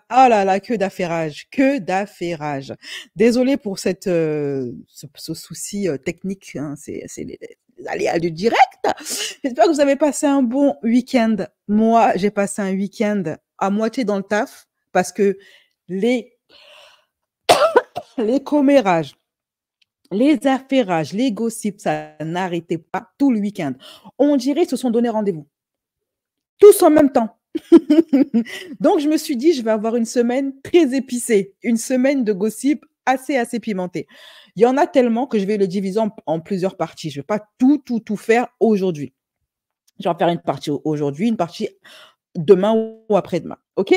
Ah là là, que d'affairage, que d'affairage. Désolée pour ce souci technique, hein, c'est les aléas du direct. J'espère que vous avez passé un bon week-end. Moi, j'ai passé un week-end à moitié dans le taf parce que les, les commérages, les affairages, les gossips, ça n'arrêtait pas tout le week-end. On dirait qu'ils se sont donné rendez-vous. Tous en même temps. Donc, je me suis dit, je vais avoir une semaine très épicée, une semaine de gossip assez pimentée. Il y en a tellement que je vais le diviser en plusieurs parties. Je ne vais pas tout faire aujourd'hui. Je vais en faire une partie aujourd'hui, une partie demain ou après-demain. OK?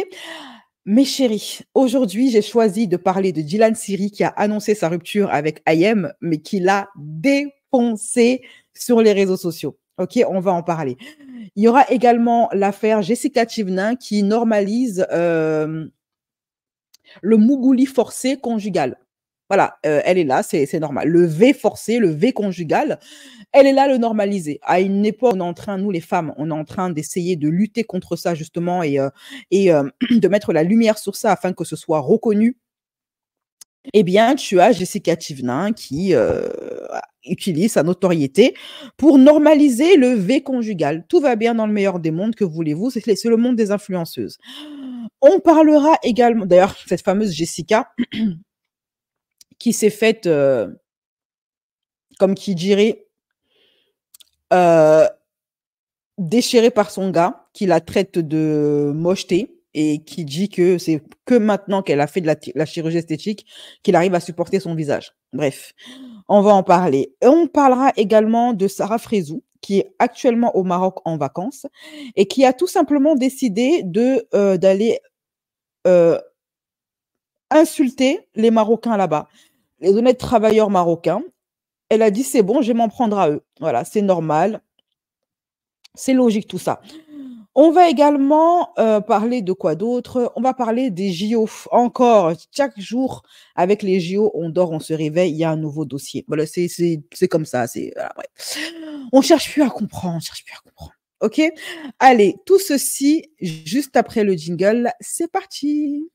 Mes chéris, aujourd'hui, j'ai choisi de parler de Dylan Siri qui a annoncé sa rupture avec IM, mais qui l'a défoncé sur les réseaux sociaux. OK, on va en parler. Il y aura également l'affaire Jessica Chivnin qui normalise le mougouli forcé conjugal. Voilà, elle est là, c'est normal. Le V forcé, le V conjugal, elle est là, le normaliser. À une époque, on est en train, nous les femmes, on est en train d'essayer de lutter contre ça justement et de mettre la lumière sur ça afin que ce soit reconnu. Eh bien, tu as Jessica Chivnin qui utilise sa notoriété pour normaliser le V conjugal. Tout va bien dans le meilleur des mondes, que voulez-vous, c'est le monde des influenceuses. On parlera également, d'ailleurs, cette fameuse Jessica qui s'est faite, comme qui dirait, déchirée par son gars, qui la traite de mocheté et qui dit que c'est que maintenant qu'elle a fait de la chirurgie esthétique qu'il arrive à supporter son visage. Bref, on va en parler. Et on parlera également de Sarah Frézou, qui est actuellement au Maroc en vacances et qui a tout simplement décidé d'aller insulter les Marocains là-bas, les honnêtes travailleurs marocains. Elle a dit, c'est bon, je vais m'en prendre à eux. Voilà, c'est normal. C'est logique tout ça. On va également parler de quoi d'autre? On va parler des JO. Encore, chaque jour, avec les JO, on dort, on se réveille, il y a un nouveau dossier. Voilà, c'est comme ça. Voilà, bref. On cherche plus à comprendre, on cherche plus à comprendre. OK? Allez, tout ceci, juste après le jingle, c'est parti.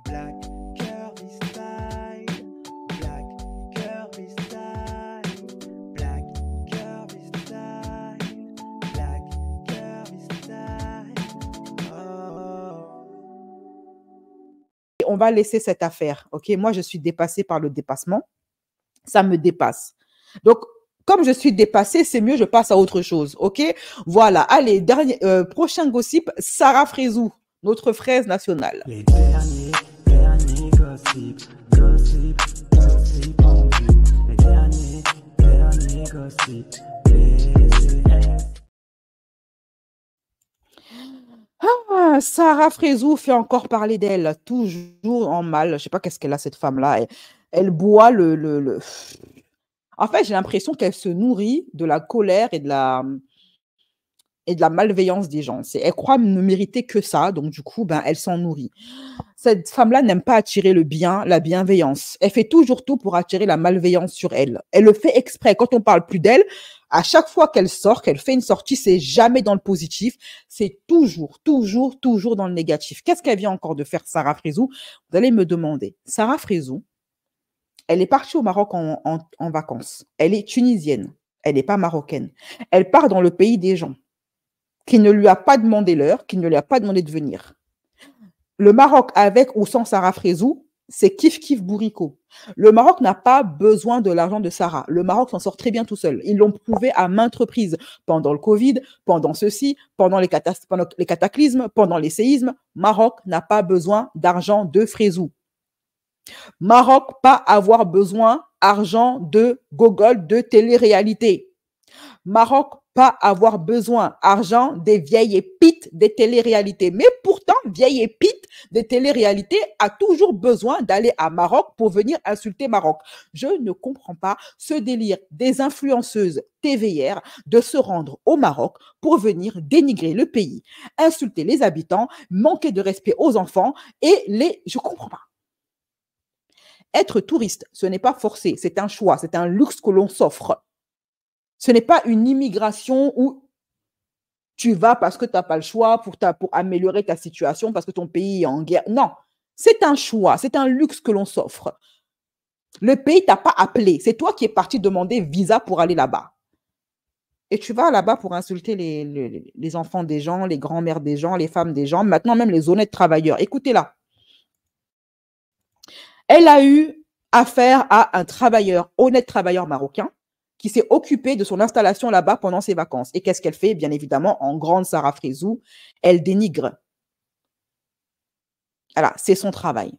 Black Curvy Style, Black Curvy Style, Black Curvy Style, Black Curvy Style. Oh. On va laisser cette affaire, OK? Moi, je suis dépassée par le dépassement. Ça me dépasse. Donc, comme je suis dépassée, c'est mieux, je passe à autre chose, OK? Voilà, allez, prochain gossip, Sarah Frézou, notre fraise nationale. Les derniers gossip en vue. Les derniers gossip, Sarah Frézou fait encore parler d'elle, toujours en mal. Je ne sais pas qu'est-ce qu'elle a, cette femme-là. Elle boit En fait, j'ai l'impression qu'elle se nourrit de la colère et de la malveillance des gens. Elle croit ne mériter que ça, donc du coup, ben, elle s'en nourrit. Cette femme-là n'aime pas attirer le bien, la bienveillance. Elle fait toujours tout pour attirer la malveillance sur elle. Elle le fait exprès. Quand on parle plus d'elle, à chaque fois qu'elle sort, qu'elle fait une sortie, c'est jamais dans le positif. C'est toujours dans le négatif. Qu'est-ce qu'elle vient encore de faire, Sarah Frézou? Vous allez me demander. Sarah Frézou, elle est partie au Maroc en vacances. Elle est tunisienne. Elle n'est pas marocaine. Elle part dans le pays des gens qui ne lui a pas demandé l'heure, qui ne lui a pas demandé de venir. Le Maroc, avec ou sans Sarah Frézou, c'est kiff bourricot. Le Maroc n'a pas besoin de l'argent de Sarah. Le Maroc s'en sort très bien tout seul. Ils l'ont prouvé à maintes reprises. Pendant le Covid, pendant ceci, pendant les cataclysmes, pendant les séismes, Maroc n'a pas besoin d'argent de Frézou. Maroc, pas avoir besoin d'argent de Gogol, de télé-réalité. Maroc, pas avoir besoin argent des vieilles épites des téléréalités. Mais pourtant, vieille épite des téléréalités a toujours besoin d'aller à Maroc pour venir insulter Maroc. Je ne comprends pas ce délire des influenceuses TVR de se rendre au Maroc pour venir dénigrer le pays, insulter les habitants, manquer de respect aux enfants et je comprends pas. Être touriste, ce n'est pas forcé, c'est un choix, c'est un luxe que l'on s'offre. Ce n'est pas une immigration où tu vas parce que tu n'as pas le choix pour améliorer ta situation, parce que ton pays est en guerre. Non, c'est un choix, c'est un luxe que l'on s'offre. Le pays ne t'a pas appelé. C'est toi qui es parti demander visa pour aller là-bas. Et tu vas là-bas pour insulter les enfants des gens, les grands-mères des gens, les femmes des gens, maintenant même les honnêtes travailleurs. Écoutez-la. Elle a eu affaire à un honnête travailleur marocain, qui s'est occupé de son installation là-bas pendant ses vacances. Et qu'est-ce qu'elle fait? Bien évidemment, en grande Sarah Frézou, elle dénigre. Voilà, c'est son travail.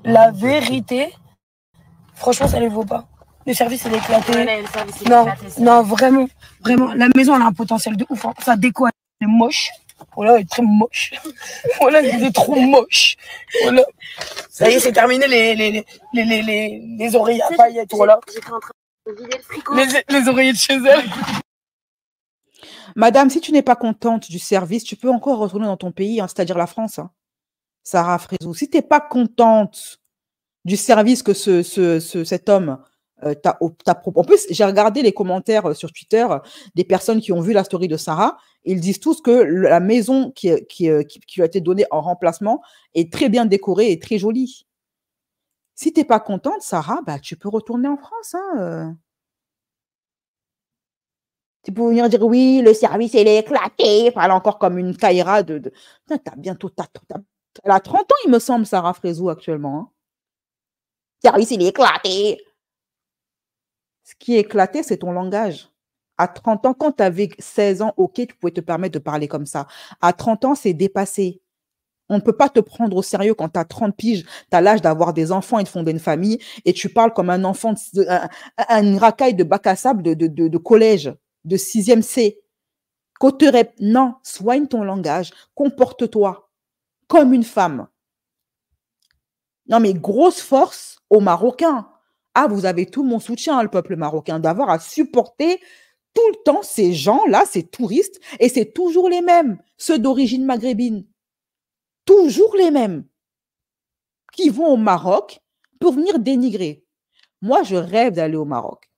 La vérité, franchement, ça ne les vaut pas. Le service, il est éclaté. Ouais, non, vraiment, vraiment. La maison, elle a un potentiel de ouf. Hein. Sa déco, elle est moche. Voilà, elle est très moche. Voilà, elle est trop moche. Voilà. Ça y est, c'est terminé les oreillers à paillettes. Voilà. J'étais en train de vider le frigo. Les oreillers de chez elle. Madame, si tu n'es pas contente du service, tu peux encore retourner dans ton pays, hein, c'est-à-dire la France. Hein. Sarah Frézou, si tu n'es pas contente du service que cet homme t'a proposé. En plus, j'ai regardé les commentaires sur Twitter des personnes qui ont vu la story de Sarah. Ils disent tous que la maison qui lui a été donnée en remplacement est très bien décorée et très jolie. Si tu n'es pas contente, Sarah, bah, tu peux retourner en France. Hein. Tu peux venir dire oui, le service, il est éclaté. Elle est encore comme une caïra de... Elle a 30 ans, il me semble, Sarah Frézou, actuellement. Hein. Le service, il est éclaté. Ce qui est éclaté, c'est ton langage. À 30 ans, quand tu avais 16 ans, ok, tu pouvais te permettre de parler comme ça. À 30 ans, c'est dépassé. On ne peut pas te prendre au sérieux quand tu as 30 piges, tu as l'âge d'avoir des enfants et de fonder une famille, et tu parles comme un enfant, une racaille de bac à sable de collège, de 6e C. Non, soigne ton langage, comporte-toi comme une femme. Non, mais grosse force aux Marocains. Ah, vous avez tout mon soutien, le peuple marocain, d'avoir à supporter tout le temps ces gens-là, ces touristes, et c'est toujours les mêmes, ceux d'origine maghrébine. Toujours les mêmes qui vont au Maroc pour venir dénigrer. Moi, je rêve d'aller au Maroc.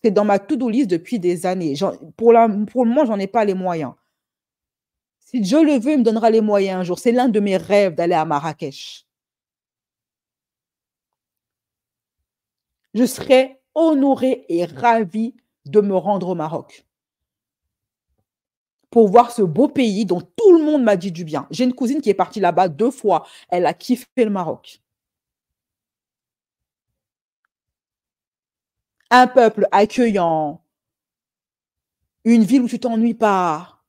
C'est dans ma to-do list depuis des années. Pour le moment, je n'en ai pas les moyens. Si Dieu le veut, il me donnera les moyens un jour. C'est l'un de mes rêves d'aller à Marrakech. Je serais honorée et ravie de me rendre au Maroc pour voir ce beau pays dont tout le monde m'a dit du bien. J'ai une cousine qui est partie là-bas 2 fois. Elle a kiffé le Maroc. Un peuple accueillant, une ville où tu t'ennuies pas,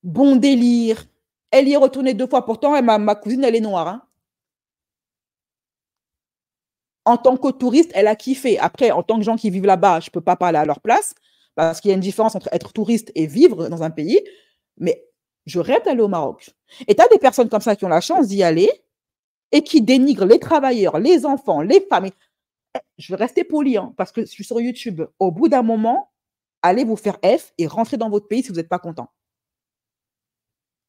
bon délire. Elle y est retournée 2 fois. Pourtant, ma cousine, elle est noire. Hein. En tant que touriste, elle a kiffé. Après, en tant que gens qui vivent là-bas, je ne peux pas parler à leur place parce qu'il y a une différence entre être touriste et vivre dans un pays. Mais je rêve d'aller au Maroc. Et tu as des personnes comme ça qui ont la chance d'y aller et qui dénigrent les travailleurs, les enfants, les femmes. Je vais rester poli hein, parce que je suis sur YouTube. Au bout d'un moment, allez vous faire F et rentrez dans votre pays si vous n'êtes pas content.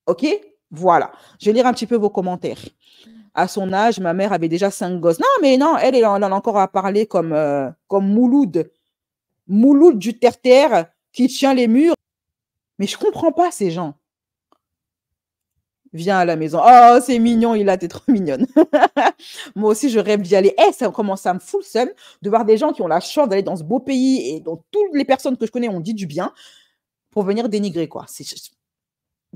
OK? Voilà. Je vais lire un petit peu vos commentaires. À son âge, ma mère avait déjà 5 gosses. Non, mais non, elle en a encore à parler comme Mouloud. Mouloud du terre-terre qui tient les murs. Mais je ne comprends pas ces gens. Viens à la maison. Oh, c'est mignon, t'es trop mignonne. Moi aussi, je rêve d'y aller. Ça commence à me foutre le seum de voir des gens qui ont la chance d'aller dans ce beau pays et dont toutes les personnes que je connais ont dit du bien pour venir dénigrer, quoi.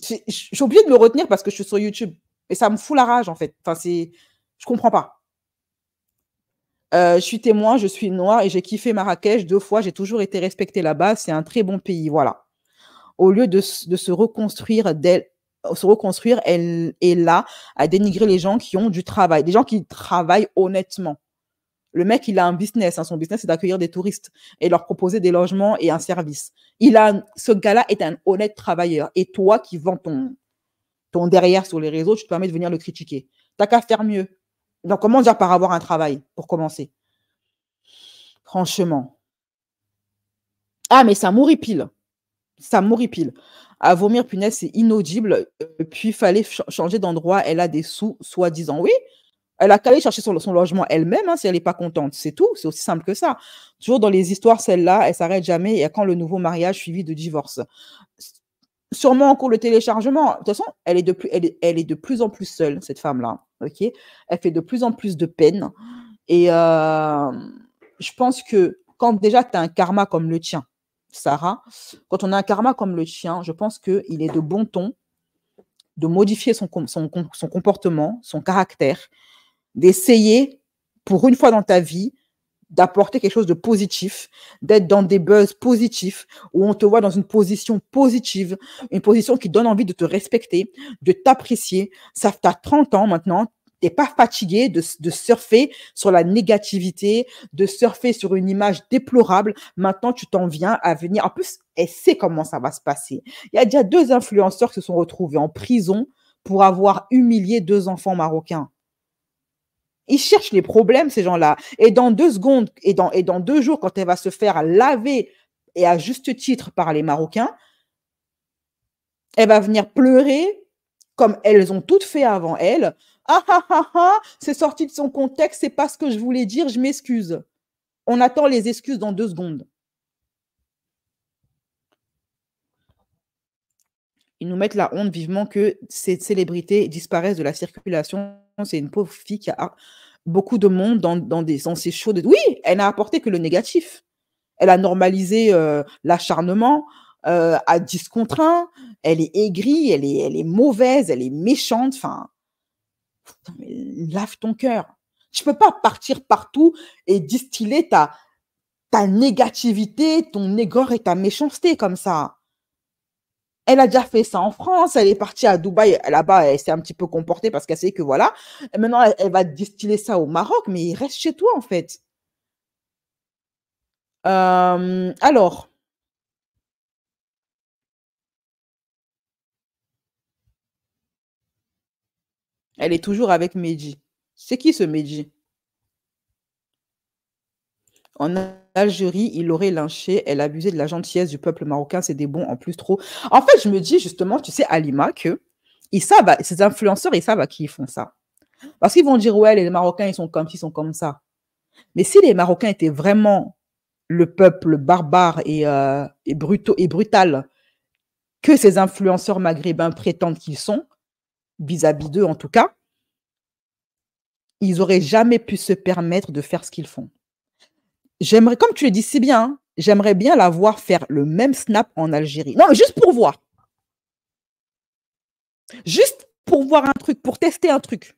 J'ai oublié de me retenir parce que je suis sur YouTube. Et ça me fout la rage, en fait. Enfin, je comprends pas. Je suis témoin, je suis noire et j'ai kiffé Marrakech 2 fois. J'ai toujours été respectée là-bas. C'est un très bon pays, voilà. Au lieu de se reconstruire, elle est là à dénigrer les gens qui ont du travail, des gens qui travaillent honnêtement. Le mec, il a un business. Hein. Son business, c'est d'accueillir des touristes et leur proposer des logements et un service. Ce gars-là est un honnête travailleur. Et toi qui vends ton derrière sur les réseaux, tu te permets de venir le critiquer. T'as qu'à faire mieux. Donc, comment dire par avoir un travail, pour commencer? Franchement. Ah, mais ça m'horripile. Ça m'horripile. À vomir, punaise, c'est inaudible. Puis, il fallait changer d'endroit. Elle a des sous, soi-disant. Oui, Elle a qu'à aller chercher son logement elle-même, hein, si elle n'est pas contente. C'est tout, c'est aussi simple que ça. Toujours dans les histoires, celle-là, elle ne s'arrête jamais. Et quand le nouveau mariage suivi de divorce. Sûrement en cours de téléchargement. De toute façon, elle est de plus en plus seule, cette femme-là. Okay, elle fait de plus en plus de peine. Et je pense que quand déjà tu as un karma comme le tien, Sarah, quand on a un karma comme le tien, je pense qu'il est de bon ton de modifier son comportement, son caractère, d'essayer, pour une fois dans ta vie, d'apporter quelque chose de positif, d'être dans des buzz positifs, où on te voit dans une position positive, une position qui donne envie de te respecter, de t'apprécier. Ça fait 30 ans maintenant, t'es pas fatigué de surfer sur la négativité, de surfer sur une image déplorable. Maintenant, tu t'en viens à venir. En plus, elle sait comment ça va se passer. Il y a déjà 2 influenceurs qui se sont retrouvés en prison pour avoir humilié 2 enfants marocains. Ils cherchent les problèmes, ces gens-là. Et dans 2 secondes, et dans 2 jours, quand elle va se faire laver, et à juste titre par les Marocains, elle va venir pleurer, comme elles ont toutes fait avant elle. Ah ah ah ah, c'est sorti de son contexte, c'est pas ce que je voulais dire, je m'excuse. On attend les excuses dans 2 secondes. Ils nous mettent la honte vivement que ces célébrités disparaissent de la circulation. C'est une pauvre fille qui a beaucoup de monde dans ces shows. Oui, elle n'a apporté que le négatif. Elle a normalisé l'acharnement à 10 contre 1. Elle est aigrie, elle est mauvaise, elle est méchante. Enfin, lave ton cœur. Tu peux pas partir partout et distiller ta négativité, ton aigreur et ta méchanceté comme ça. Elle a déjà fait ça en France, elle est partie à Dubaï, là-bas, elle s'est un petit peu comportée parce qu'elle sait que voilà. Et maintenant, elle va distiller ça au Maroc, mais il reste chez toi, en fait. Alors, elle est toujours avec Mehdi. C'est qui ce Mehdi? En Algérie, il l'aurait lynché. Elle abusait de la gentillesse du peuple marocain. C'est des bons en plus trop. En fait, je me dis justement, tu sais, Halima, que ils savent, ces influenceurs, ils savent à qui ils font ça. Parce qu'ils vont dire, ouais, les Marocains, ils sont comme ça. Mais si les Marocains étaient vraiment le peuple barbare et brutal que ces influenceurs maghrébins prétendent qu'ils sont, vis-à-vis d'eux en tout cas, ils n'auraient jamais pu se permettre de faire ce qu'ils font. J'aimerais, comme tu le dis si bien, hein, j'aimerais bien la voir faire le même snap en Algérie. Non, mais juste pour voir. Juste pour voir un truc, pour tester un truc.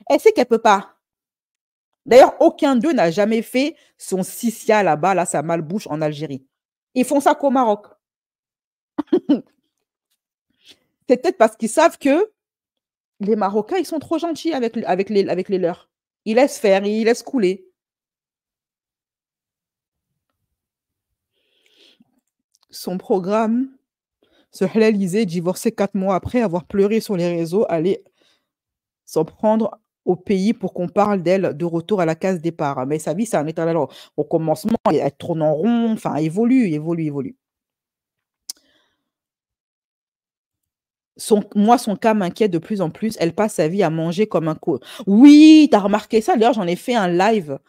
Elle sait qu'elle ne peut pas. D'ailleurs, aucun d'eux n'a jamais fait son sissia là-bas, là, sa malbouche en Algérie. Ils font ça qu'au Maroc. C'est peut-être parce qu'ils savent que les Marocains, ils sont trop gentils avec les leurs. Ils laissent faire, ils laissent couler. Son programme, se halaliser, divorcer 4 mois après, avoir pleuré sur les réseaux, aller s'en prendre au pays pour qu'on parle d'elle de retour à la case départ. Mais sa vie, c'est un éternel au commencement, elle tourne en rond, enfin, évolue. Moi, son cas m'inquiète de plus en plus. Elle passe sa vie à manger comme un co. Oui, tu as remarqué ça. D'ailleurs, j'en ai fait un live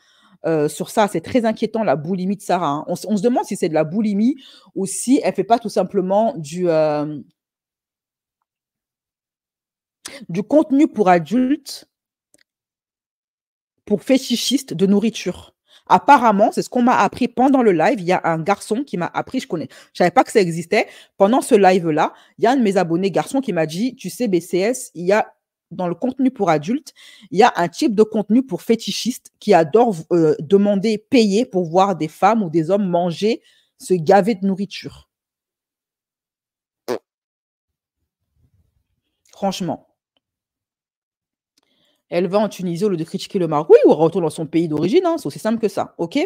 sur ça. C'est très inquiétant, la boulimie de Sarah. Hein. On se demande si c'est de la boulimie ou si elle ne fait pas tout simplement du contenu pour adultes, pour fétichistes de nourriture. Apparemment, c'est ce qu'on m'a appris pendant le live. Il y a un garçon qui m'a appris, je savais pas que ça existait. Pendant ce live-là, il y a un de mes abonnés garçons qui m'a dit, tu sais, BCS, il y a dans le contenu pour adultes, il y a un type de contenu pour fétichistes qui adore demander, payer pour voir des femmes ou des hommes manger, se gaver de nourriture. Franchement. Elle va en Tunisie au lieu de critiquer le Maroc. Oui, ou retourne dans son pays d'origine, hein, c'est aussi simple que ça, ok?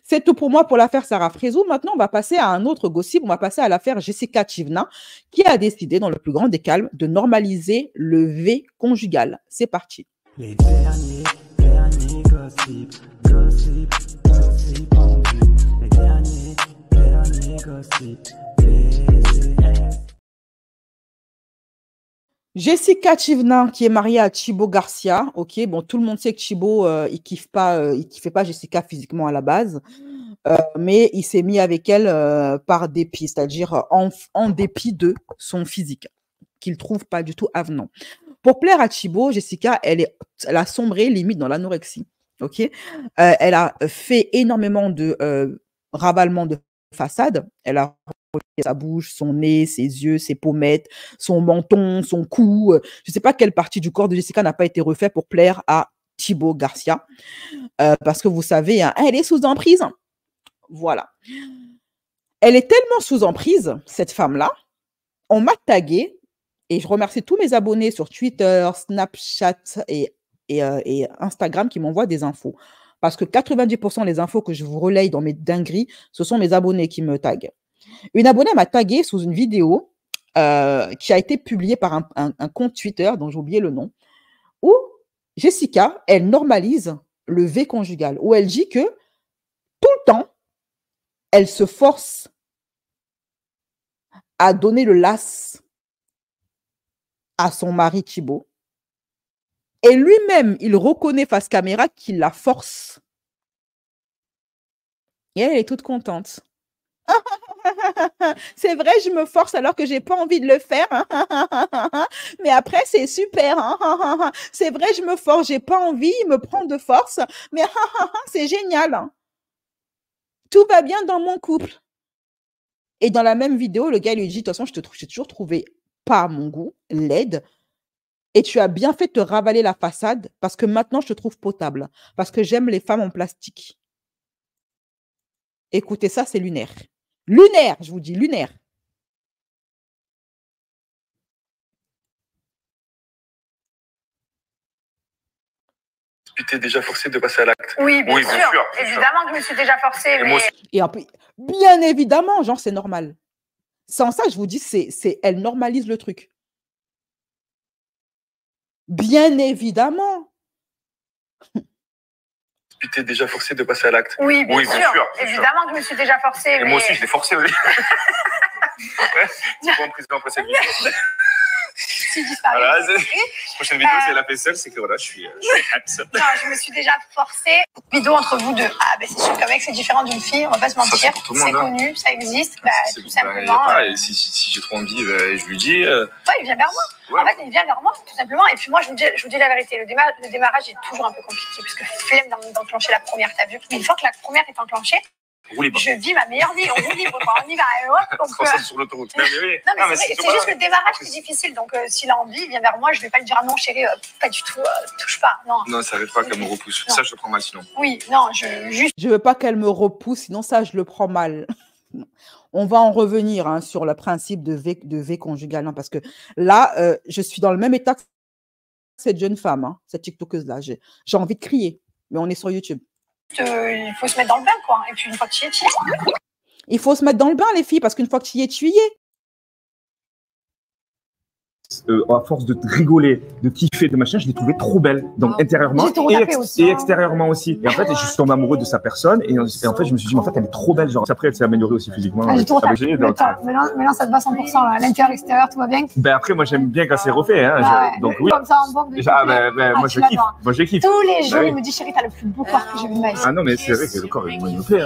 C'est tout pour moi pour l'affaire Sarah Frézou. Maintenant, on va passer à un autre gossip, on va passer à l'affaire Jessica Chivna, qui a décidé, dans le plus grand des calmes, de normaliser le V conjugal. C'est parti. Les derniers gossip en vue. Les derniers gossip. Jessica Chivna, qui est mariée à Chibo Garcia. Ok, bon, tout le monde sait que Chibo, il kiffait pas Jessica physiquement à la base, mais il s'est mis avec elle par dépit, c'est-à-dire en dépit de son physique, qu'il trouve pas du tout avenant. Pour plaire à Chibo, Jessica, elle a sombré limite dans l'anorexie. Ok, elle a fait énormément de ravalement de façade. Elle a sa bouche, son nez, ses yeux, ses pommettes, son menton, son cou. Je ne sais pas quelle partie du corps de Jessica n'a pas été refait pour plaire à Chibo Garcia. Parce que vous savez, hein, elle est sous emprise. Voilà. Elle est tellement sous emprise, cette femme-là. On m'a tagué, et je remercie tous mes abonnés sur Twitter, Snapchat et Instagram qui m'envoient des infos. Parce que 90% des infos que je vous relaye dans mes dingueries, ce sont mes abonnés qui me taguent. Une abonnée m'a tagué sous une vidéo qui a été publiée par un compte Twitter dont j'ai oublié le nom, où Jessica, elle normalise le V conjugal, où elle dit que tout le temps, elle se force à donner le las à son mari Chibo. Et lui-même, il reconnaît face caméra qu'il la force. Et elle est toute contente. C'est vrai, je me force alors que j'ai pas envie de le faire. Mais après, c'est super. C'est vrai, je me force, j'ai pas envie, il me prend de force. Mais c'est génial. Tout va bien dans mon couple. Et dans la même vidéo, le gars lui dit, de toute façon, j'ai toujours trouvé pas à mon goût, laide. Et tu as bien fait de te ravaler la façade parce que maintenant, je te trouve potable. Parce que j'aime les femmes en plastique. Écoutez, ça, c'est lunaire. Lunaire, je vous dis, lunaire. Tu t'es déjà forcé de passer à l'acte? Oui, bien sûr. Évidemment que je me suis déjà forcée. Et bien évidemment, genre, c'est normal. Sans ça, je vous dis, elle normalise le truc. Bien évidemment. Tu t'es déjà forcé de passer à l'acte? Oui, bien sûr. Évidemment que je me suis déjà forcée. Et moi aussi, je l'ai forcé, oui. Tu vois en prison après cette vidéo. Tu disparais. Voilà, la prochaine vidéo, si elle a fait seule, c'est que voilà, je suis acte. Non, je me suis déjà forcée. Vidéo entre vous deux. Ah, ben c'est sûr qu'un mec, c'est différent d'une fille, on va pas se mentir. C'est connu, ça existe. Bah, tout simplement. Et si j'ai trop envie, je lui dis. Ouais, il vient vers moi. Ouais. En fait, il vient vers moi, tout simplement. Et puis moi, je vous dis la vérité. Le démarrage est toujours un peu compliqué, parce que flemme d'enclencher la première, t'as vu. Mais une fois que la première est enclenchée, je vis ma meilleure vie. On roule libre, on y va. On se concentre sur l'autoroute. Non, mais c'est juste le démarrage qui est difficile. Donc, s'il a envie, il vient vers moi. Je vais pas lui dire, ah non, chérie, pas du tout, touche pas. Non, ça arrive pas qu'elle me repousse. Ça, je le prends mal sinon. Oui, non, je veux pas qu'elle me repousse, sinon ça, je le prends mal. On va en revenir sur le principe de V conjugal, parce que là, je suis dans le même état que cette jeune femme, cette TikTokeuse-là. J'ai envie de crier, mais on est sur YouTube. Il faut se mettre dans le bain, quoi. Et puis une fois que tu y es, tu y es. Il faut se mettre dans le bain, les filles, parce qu'une fois que tu y es, tu y es. À force de rigoler, de kiffer, de machin, je l'ai trouvée trop belle, donc intérieurement et extérieurement aussi. Et en fait, je suis tombé amoureux de sa personne et en fait, je me suis dit, en fait, elle est trop belle. Genre, après, elle s'est améliorée aussi physiquement. Maintenant, ça te va 100%, là. L'intérieur, l'extérieur, tout va bien. Ben après, moi, j'aime bien quand c'est refait. Donc oui. Comme ça, en bombe. Moi, je kiffe. Moi, je kiffe. Tous les jours, il me dit, chérie, t'as le plus beau corps que j'ai vu de ma vie. Ah non, mais c'est vrai que le corps est magnifique.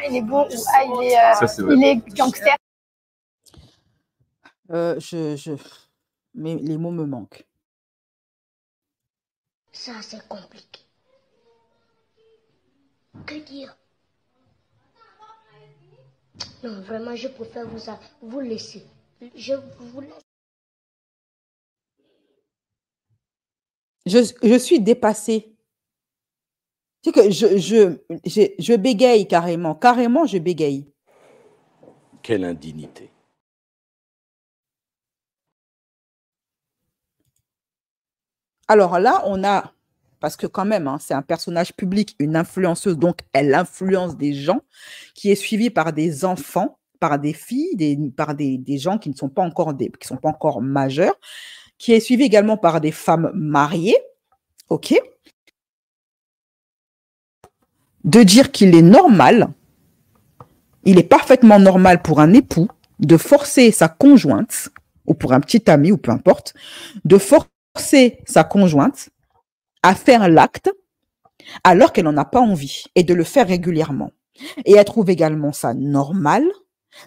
Il est beau ou il est gangster. Mais les mots me manquent. Ça, c'est compliqué. Que dire? Non, vraiment, je préfère vous laisser. Je vous laisse. Je suis dépassée. C'est que je bégaye carrément. Carrément, je bégaye. Quelle indignité. Alors là, on a, parce que quand même, c'est un personnage public, une influenceuse, donc elle influence des gens, qui est suivie par des enfants, par des filles, par des gens qui ne sont pas encore majeurs, qui est suivie également par des femmes mariées, ok, de dire qu'il est normal, il est parfaitement normal pour un époux de forcer sa conjointe ou pour un petit ami, ou peu importe, de forcer sa conjointe à faire l'acte alors qu'elle n'en a pas envie et de le faire régulièrement. Et elle trouve également ça normal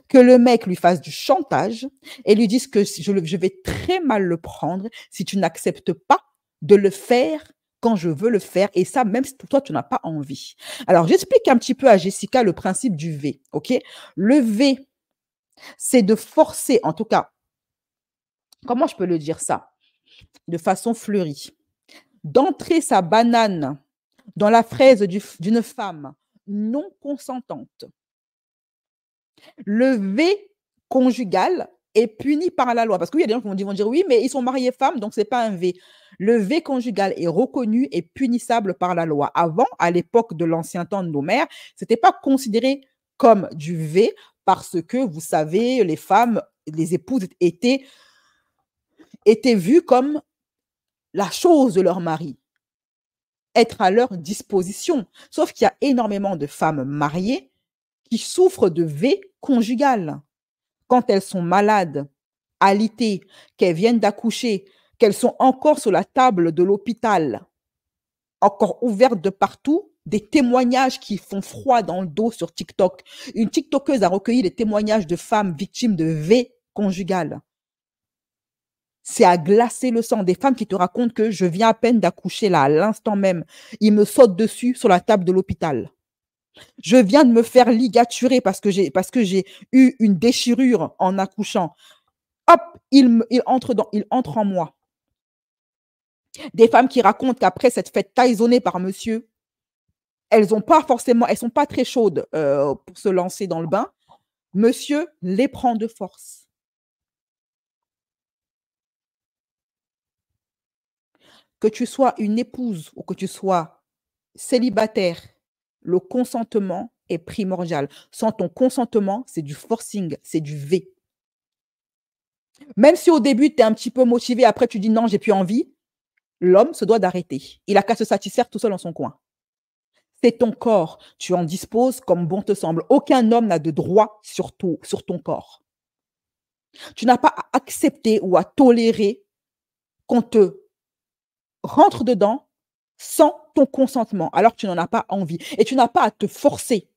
que le mec lui fasse du chantage et lui dise que je vais très mal le prendre si tu n'acceptes pas de le faire quand je veux le faire, et ça, même si toi, tu n'as pas envie. Alors, j'explique un petit peu à Jessica le principe du V, ok? Le V, c'est de forcer, en tout cas, comment je peux le dire ça? De façon fleurie. D'entrer sa banane dans la fraise d'une femme non consentante. Le V conjugal est puni par la loi. Parce qu'il y a des gens qui vont dire oui, mais ils sont mariés femmes, donc ce n'est pas un V. Le V conjugal est reconnu et punissable par la loi. Avant, à l'époque de l'ancien temps de nos mères, ce n'était pas considéré comme du V parce que, vous savez, les femmes, les épouses étaient vues comme la chose de leur mari, être à leur disposition. Sauf qu'il y a énormément de femmes mariées qui souffrent de V conjugal. Quand elles sont malades, alitées, qu'elles viennent d'accoucher, qu'elles sont encore sur la table de l'hôpital, encore ouvertes de partout, des témoignages qui font froid dans le dos sur TikTok. Une TikTokeuse a recueilli des témoignages de femmes victimes de V conjugal. C'est à glacer le sang. Des femmes qui te racontent que je viens à peine d'accoucher là, à l'instant même. Ils me sautent dessus sur la table de l'hôpital. Je viens de me faire ligaturer parce que j'ai eu une déchirure en accouchant. Hop, il entre en moi. Des femmes qui racontent qu'après s'être fait taisonner par monsieur, elles sont pas très chaudes pour se lancer dans le bain. Monsieur les prend de force. Que tu sois une épouse ou que tu sois célibataire, le consentement est primordial. Sans ton consentement, c'est du forcing, c'est du V. Même si au début, tu es un petit peu motivé, après tu dis non, j'ai plus envie, l'homme se doit d'arrêter. Il n'a qu'à se satisfaire tout seul dans son coin. C'est ton corps, tu en disposes comme bon te semble. Aucun homme n'a de droit sur ton corps. Tu n'as pas à accepter ou à tolérer qu'on te rentre dedans sans ton consentement, alors que tu n'en as pas envie. Et tu n'as pas à te forcer.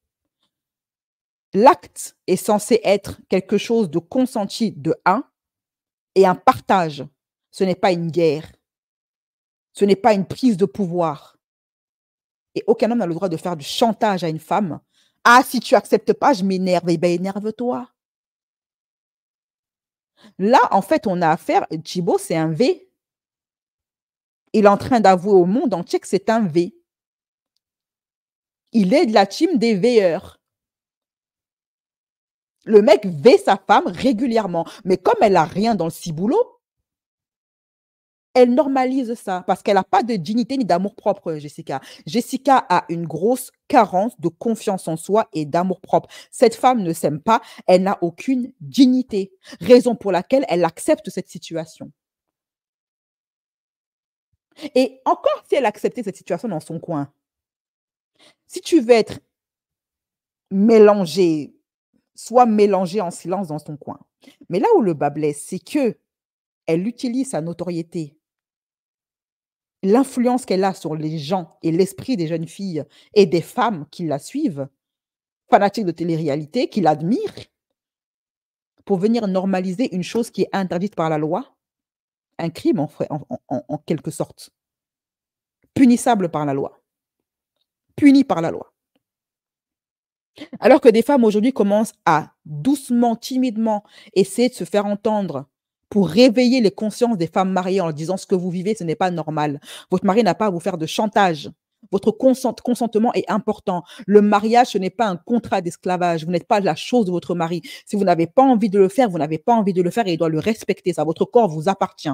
L'acte est censé être quelque chose de consenti de un et un partage. Ce n'est pas une guerre. Ce n'est pas une prise de pouvoir. Et aucun homme n'a le droit de faire du chantage à une femme. Ah, si tu n'acceptes pas, je m'énerve. Eh bien, énerve-toi. Là, en fait, on a affaire, Thibaut, c'est un V. Il est en train d'avouer au monde entier que c'est un V. Il est de la team des veilleurs. Le mec V sa femme régulièrement. Mais comme elle n'a rien dans le ciboulot, elle normalise ça parce qu'elle n'a pas de dignité ni d'amour-propre, Jessica. Jessica a une grosse carence de confiance en soi et d'amour-propre. Cette femme ne s'aime pas, elle n'a aucune dignité. Raison pour laquelle elle accepte cette situation. Et encore si elle acceptait cette situation dans son coin, si tu veux être mélangé, sois mélangé en silence dans ton coin. Mais là où le bas blesse, c'est que elle utilise sa notoriété, l'influence qu'elle a sur les gens et l'esprit des jeunes filles et des femmes qui la suivent, fanatiques de télé-réalité, qui l'admirent, pour venir normaliser une chose qui est interdite par la loi, un crime en quelque sorte, punissable par la loi, puni par la loi. Alors que des femmes aujourd'hui commencent à doucement, timidement essayer de se faire entendre pour réveiller les consciences des femmes mariées en leur disant ce que vous vivez, ce n'est pas normal. Votre mari n'a pas à vous faire de chantage. Votre consentement est important. Le mariage, ce n'est pas un contrat d'esclavage. Vous n'êtes pas la chose de votre mari. Si vous n'avez pas envie de le faire, vous n'avez pas envie de le faire et il doit le respecter. Ça, votre corps vous appartient.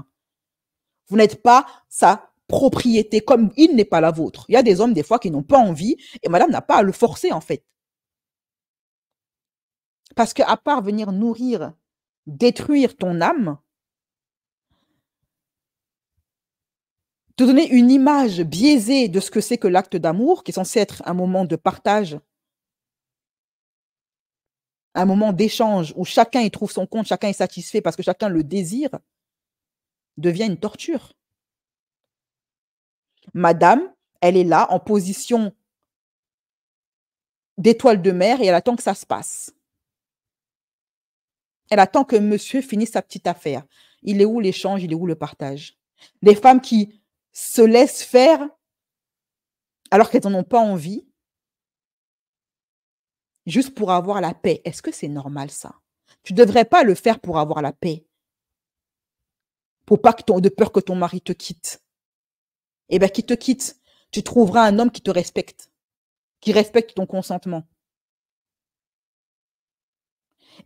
Vous n'êtes pas sa propriété comme il n'est pas la vôtre. Il y a des hommes, des fois, qui n'ont pas envie et madame n'a pas à le forcer, en fait. Parce qu'à part venir nourrir, détruire ton âme, te donner une image biaisée de ce que c'est que l'acte d'amour, qui est censé être un moment de partage un moment d'échange où chacun y trouve son compte, chacun est satisfait parce que chacun le désire, devient une torture. Madame, elle est là en position d'étoile de mer et elle attend que ça se passe. Elle attend que monsieur finisse sa petite affaire. Il est où l'échange? Il est où le partage? Des femmes qui se laissent faire alors qu'elles n'en ont pas envie, juste pour avoir la paix. Est-ce que c'est normal, ça? Tu ne devrais pas le faire pour avoir la paix. Pour pas de peur que ton mari te quitte. Eh bien, qu'il te quitte. Tu trouveras un homme qui te respecte, qui respecte ton consentement.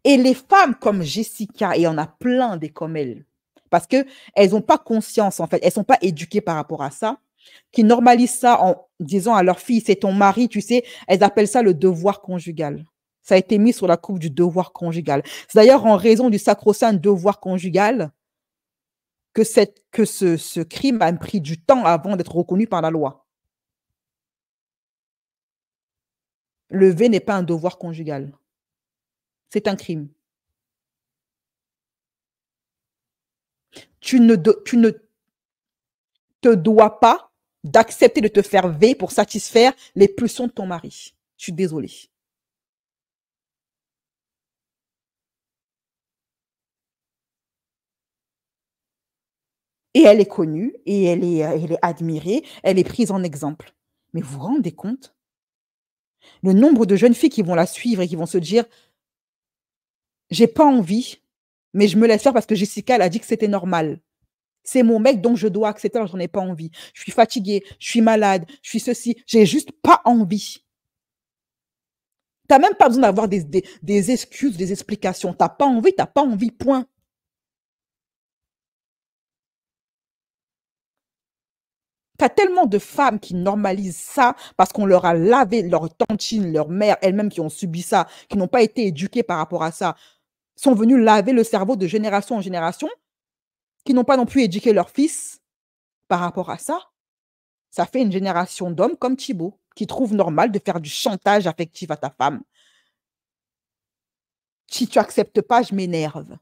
Et les femmes comme Jessica, et il y en a plein des comme elle, parce qu'elles n'ont pas conscience, en fait, elles ne sont pas éduquées par rapport à ça, qui normalisent ça en disant à leur fille, c'est ton mari, tu sais, elles appellent ça le devoir conjugal. Ça a été mis sur la coupe du devoir conjugal. C'est d'ailleurs en raison du sacro-saint devoir conjugal que ce crime a pris du temps avant d'être reconnu par la loi. Lever n'est pas un devoir conjugal. C'est un crime. Tu ne te dois pas d'accepter de te faire veiller pour satisfaire les pulsions de ton mari. Je suis désolée. Et elle est connue, et elle est admirée, elle est prise en exemple. Mais vous vous rendez compte? Le nombre de jeunes filles qui vont la suivre et qui vont se dire « J'ai pas envie, mais je me laisse faire parce que Jessica, elle a dit que c'était normal. C'est mon mec, donc je dois accepter alors j'en ai pas envie. Je suis fatiguée, je suis malade, je suis ceci, j'ai juste pas envie. » Tu n'as même pas besoin d'avoir des excuses, des explications. Tu n'as pas envie, point. Tu as tellement de femmes qui normalisent ça parce qu'on leur a lavé, leur tantine, leur mère, elles-mêmes qui ont subi ça, qui n'ont pas été éduquées par rapport à ça, sont venues laver le cerveau de génération en génération, qui n'ont pas non plus éduqué leur fils par rapport à ça. Ça fait une génération d'hommes comme Thibaut, qui trouvent normal de faire du chantage affectif à ta femme. Si tu n'acceptes pas, je m'énerve.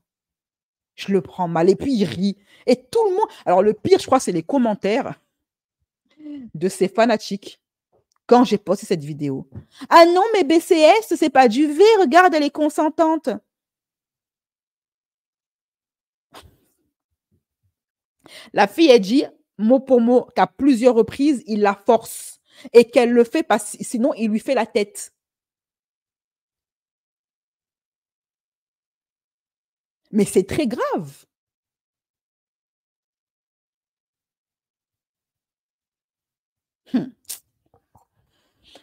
Je le prends mal. Et puis, il rit. Et tout le monde... Alors, le pire, je crois, c'est les commentaires de ces fanatiques quand j'ai posté cette vidéo. « Ah non, mais BCS, c'est pas du V. Regarde, elle est consentante. » La fille, elle dit, mot pour mot, qu'à plusieurs reprises, il la force. Et qu'elle le fait parce sinon, il lui fait la tête. Mais c'est très grave.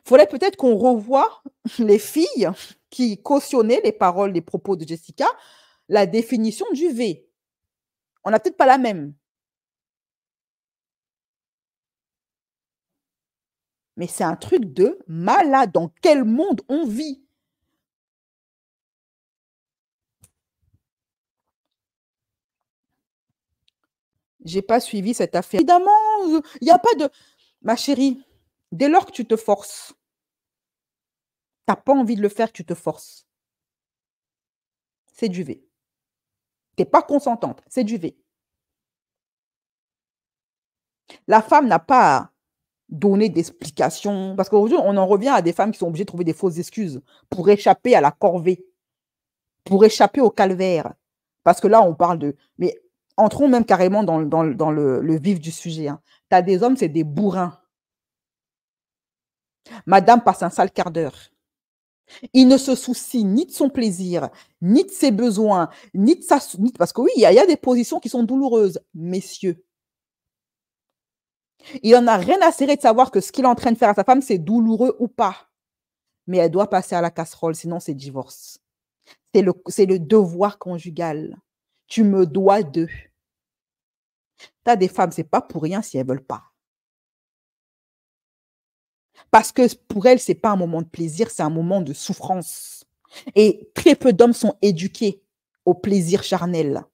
Faudrait peut-être qu'on revoie les filles qui cautionnaient les paroles, les propos de Jessica, la définition du V. On n'a peut-être pas la même. Mais c'est un truc de malade. Dans quel monde on vit? J'ai pas suivi cette affaire. Évidemment, il n'y a pas de... Ma chérie, dès lors que tu te forces, tu n'as pas envie de le faire, tu te forces. C'est du V. Tu n'es pas consentante, c'est du V. La femme n'a pas à donner d'explications. Parce qu'aujourd'hui, on en revient à des femmes qui sont obligées de trouver des fausses excuses pour échapper à la corvée, pour échapper au calvaire. Parce que là, on parle de... Mais entrons même carrément dans le vif du sujet. Hein. Tu as des hommes, c'est des bourrins. Madame passe un sale quart d'heure. Il ne se soucie ni de son plaisir, ni de ses besoins, ni de sa... Parce que oui, il y a des positions qui sont douloureuses, messieurs. Il n'en a rien à cirer de savoir que ce qu'il est en train de faire à sa femme, c'est douloureux ou pas. Mais elle doit passer à la casserole, sinon c'est divorce. C'est le devoir conjugal. Tu me dois deux. Tu as des femmes, c'est pas pour rien si elles veulent pas. Parce que pour elles, c'est pas un moment de plaisir, c'est un moment de souffrance. Et très peu d'hommes sont éduqués au plaisir charnel.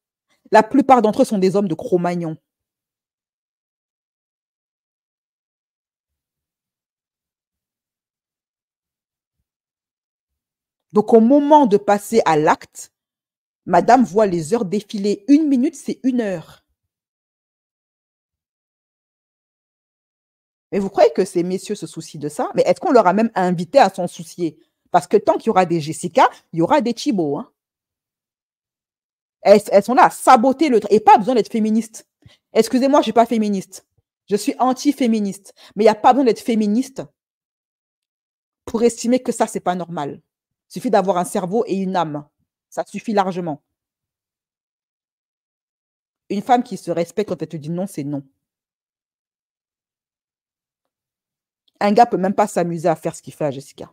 La plupart d'entre eux sont des hommes de Cro-Magnon. Donc, au moment de passer à l'acte, madame voit les heures défiler. 1 minute, c'est 1 heure. Mais vous croyez que ces messieurs se soucient de ça? Mais est-ce qu'on leur a même invité à s'en soucier? Parce que tant qu'il y aura des Jessica, il y aura des Thibaut. Hein. Elles sont là à saboter le travail. Et pas besoin d'être féministe. Excusez-moi, je ne suis pas féministe. Je suis anti-féministe. Mais il n'y a pas besoin d'être féministe pour estimer que ça, ce n'est pas normal. Il suffit d'avoir un cerveau et une âme. Ça suffit largement. Une femme qui se respecte quand elle te dit non, c'est non. Un gars ne peut même pas s'amuser à faire ce qu'il fait à Jessica.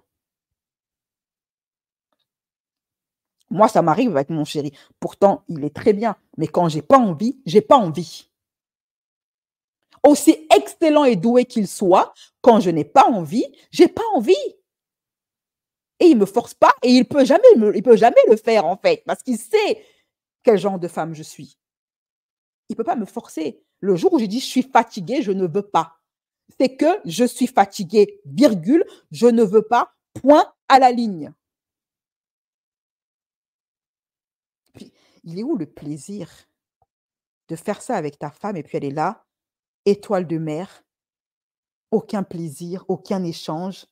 Moi, ça m'arrive avec mon chéri. Pourtant, il est très bien. Mais quand j'ai pas envie, j'ai pas envie. Aussi excellent et doué qu'il soit, quand je n'ai pas envie, j'ai pas envie. Et il me force pas et il peut jamais le faire en fait, parce qu'il sait quel genre de femme je suis. Il peut pas me forcer. Le jour où je dis je suis fatiguée, je ne veux pas. C'est que je suis fatiguée, virgule, je ne veux pas, point à la ligne. Puis, il est où le plaisir de faire ça avec ta femme et puis elle est là, étoile de mer, aucun plaisir, aucun échange.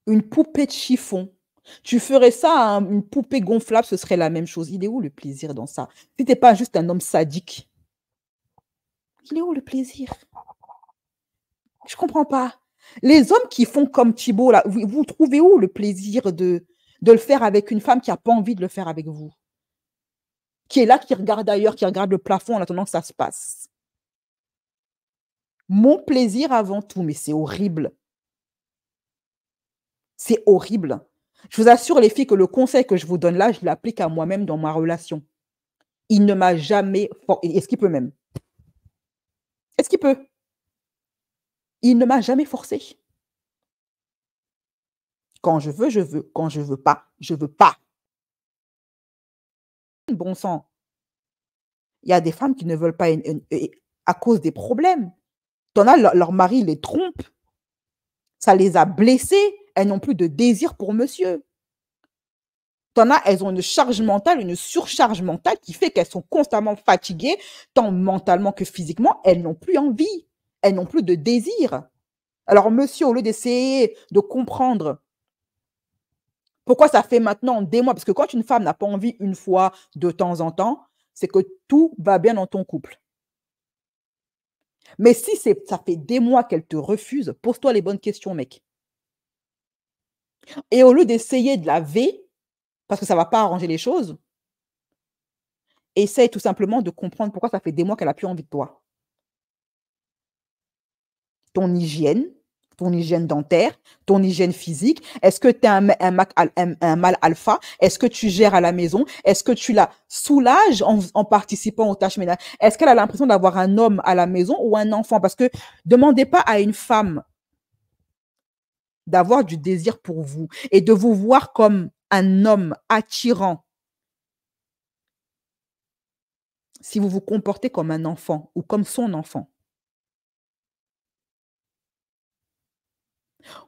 Une poupée de chiffon. Tu ferais ça à une poupée gonflable, ce serait la même chose. Il est où le plaisir dans ça? Si tu n'es pas juste un homme sadique, il est où le plaisir? Je ne comprends pas. Les hommes qui font comme Thibaut, là, vous trouvez où le plaisir de le faire avec une femme qui n'a pas envie de le faire avec vous? Qui est là, qui regarde ailleurs, qui regarde le plafond en attendant que ça se passe. Mon plaisir avant tout, mais c'est horrible. C'est horrible. Je vous assure, les filles, que le conseil que je vous donne là, je l'applique à moi-même dans ma relation. Il ne m'a jamais... Est-ce qu'il peut même? Est-ce qu'il peut? Il ne m'a jamais forcé. Quand je veux, je veux. Quand je veux pas, je veux pas. Bon sang. Il y a des femmes qui ne veulent pas à cause des problèmes. T'en as, leur mari les trompe. Ça les a blessées. Elles n'ont plus de désir pour monsieur. T'en as, elles ont une charge mentale, une surcharge mentale qui fait qu'elles sont constamment fatiguées, tant mentalement que physiquement. Elles n'ont plus envie. Elles n'ont plus de désir. Alors, monsieur, au lieu d'essayer de comprendre pourquoi ça fait maintenant des mois, parce que quand une femme n'a pas envie une fois de temps en temps, c'est que tout va bien dans ton couple. Mais si ça fait des mois qu'elle te refuse, pose-toi les bonnes questions, mec. Et au lieu d'essayer de la V, parce que ça ne va pas arranger les choses, essaye tout simplement de comprendre pourquoi ça fait des mois qu'elle n'a plus envie de toi. Ton hygiène dentaire, ton hygiène physique. Est-ce que tu es un mâle alpha? Est-ce que tu gères à la maison? Est-ce que tu la soulages en participant aux tâches ménagères? Est-ce qu'elle a l'impression d'avoir un homme à la maison ou un enfant? Parce que demandez pas à une femme d'avoir du désir pour vous et de vous voir comme un homme attirant si vous vous comportez comme un enfant ou comme son enfant.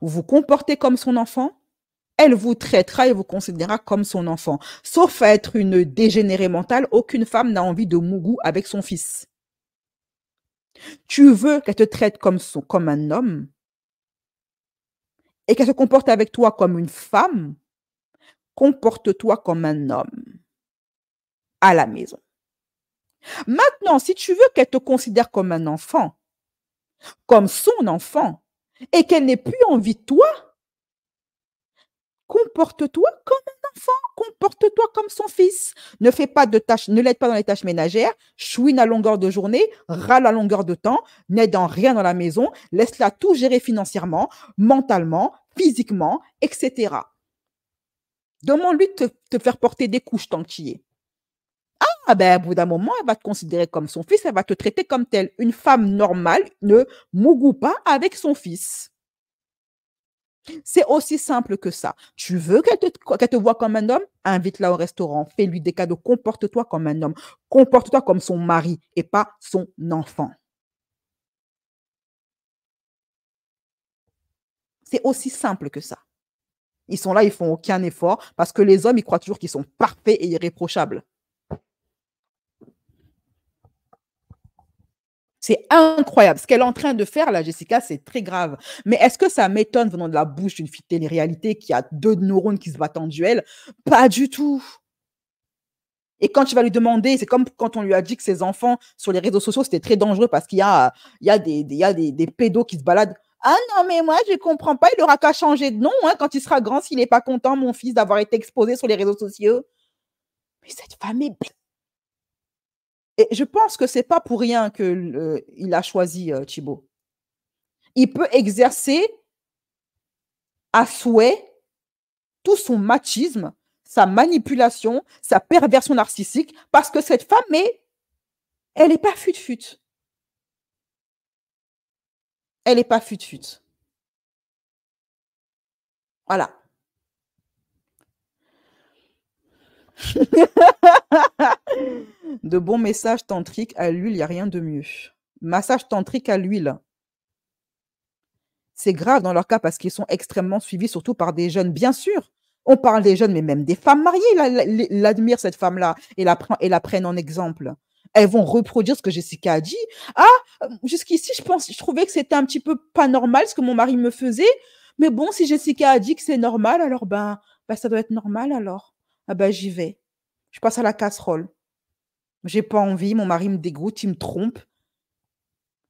Vous vous comportez comme son enfant, elle vous traitera et vous considérera comme son enfant. Sauf à être une dégénérée mentale, aucune femme n'a envie de mougou avec son fils. Tu veux qu'elle te traite comme un homme et qu'elle se comporte avec toi comme une femme, comporte-toi comme un homme à la maison. Maintenant, si tu veux qu'elle te considère comme un enfant, comme son enfant, et qu'elle n'ait plus envie de toi, comporte-toi comme un enfant, comporte-toi comme son fils. Ne fais pas de tâches, ne l'aide pas dans les tâches ménagères, chouine à longueur de journée, râle à longueur de temps, n'aide en rien dans la maison, laisse-la tout gérer financièrement, mentalement, physiquement, etc. Demande-lui de te faire porter des couches tant que tu y es. Ah ben, au bout d'un moment, elle va te considérer comme son fils, elle va te traiter comme telle. Une femme normale ne mougoue pas avec son fils. C'est aussi simple que ça. Tu veux qu'elle te voie comme un homme? Invite-la au restaurant, fais-lui des cadeaux, comporte-toi comme un homme, comporte-toi comme son mari et pas son enfant. C'est aussi simple que ça. Ils sont là, ils font aucun effort parce que les hommes, ils croient toujours qu'ils sont parfaits et irréprochables. C'est incroyable. Ce qu'elle est en train de faire, là, Jessica, c'est très grave. Mais est-ce que ça m'étonne venant de la bouche d'une fille de télé-réalité qui a 2 neurones qui se battent en duel? Pas du tout. Et quand tu vas lui demander, c'est comme quand on lui a dit que ses enfants sur les réseaux sociaux, c'était très dangereux parce qu'il y a des pédos qui se baladent. Ah non, mais moi, je ne comprends pas, il aura qu'à changer de nom hein, quand il sera grand, s'il n'est pas content, mon fils, d'avoir été exposé sur les réseaux sociaux. Mais cette femme est bête. Et je pense que ce n'est pas pour rien qu'il a choisi Thibaut. Il peut exercer à souhait tout son machisme, sa manipulation, sa perversion narcissique, parce que cette femme, elle n'est pas fut-fut. Elle n'est pas fut-fut. Voilà. De bons messages tantriques à l'huile, il n'y a rien de mieux. Massage tantrique à l'huile. C'est grave dans leur cas parce qu'ils sont extrêmement suivis, surtout par des jeunes. Bien sûr, on parle des jeunes, mais même des femmes mariées l'admirent, cette femme-là, et la prennent en exemple. Elles vont reproduire ce que Jessica a dit. Ah, jusqu'ici, je trouvais que c'était un petit peu pas normal ce que mon mari me faisait. Mais bon, si Jessica a dit que c'est normal, alors ça doit être normal alors. Ah ben, j'y vais. Je passe à la casserole. J'ai pas envie, mon mari me dégoûte, il me trompe.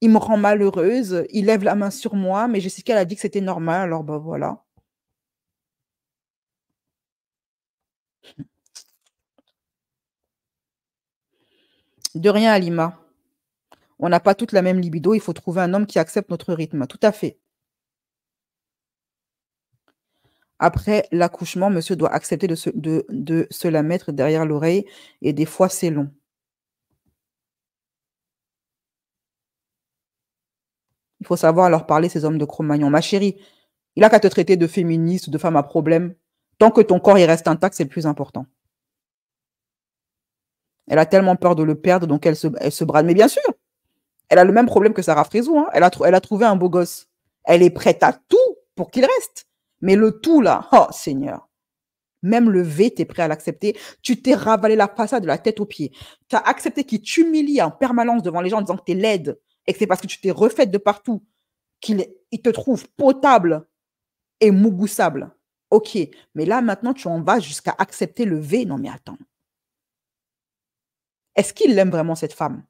Il me rend malheureuse, il lève la main sur moi, mais Jessica elle a dit que c'était normal, alors voilà. De rien, Alima. On n'a pas toute la même libido, il faut trouver un homme qui accepte notre rythme. Tout à fait. Après l'accouchement, monsieur doit accepter de se la mettre derrière l'oreille et des fois, c'est long. Il faut savoir leur parler, ces hommes de Cro-Magnon. Ma chérie, il n'a qu'à te traiter de féministe, de femme à problème. Tant que ton corps il reste intact, c'est le plus important. Elle a tellement peur de le perdre, donc elle se brade. Mais bien sûr, elle a le même problème que Sarah Frézou. Hein. Elle a trouvé un beau gosse. Elle est prête à tout pour qu'il reste. Mais le tout, là, oh Seigneur. Même le V, tu es prêt à l'accepter. Tu t'es ravalé la façade de la tête aux pieds. Tu as accepté qu'il t'humilie en permanence devant les gens en disant que tu es laide et que c'est parce que tu t'es refaite de partout qu'il te trouve potable et mougoussable. Ok, mais là, maintenant, tu en vas jusqu'à accepter le V. Non, mais attends. Est-ce qu'il aime vraiment cette femme?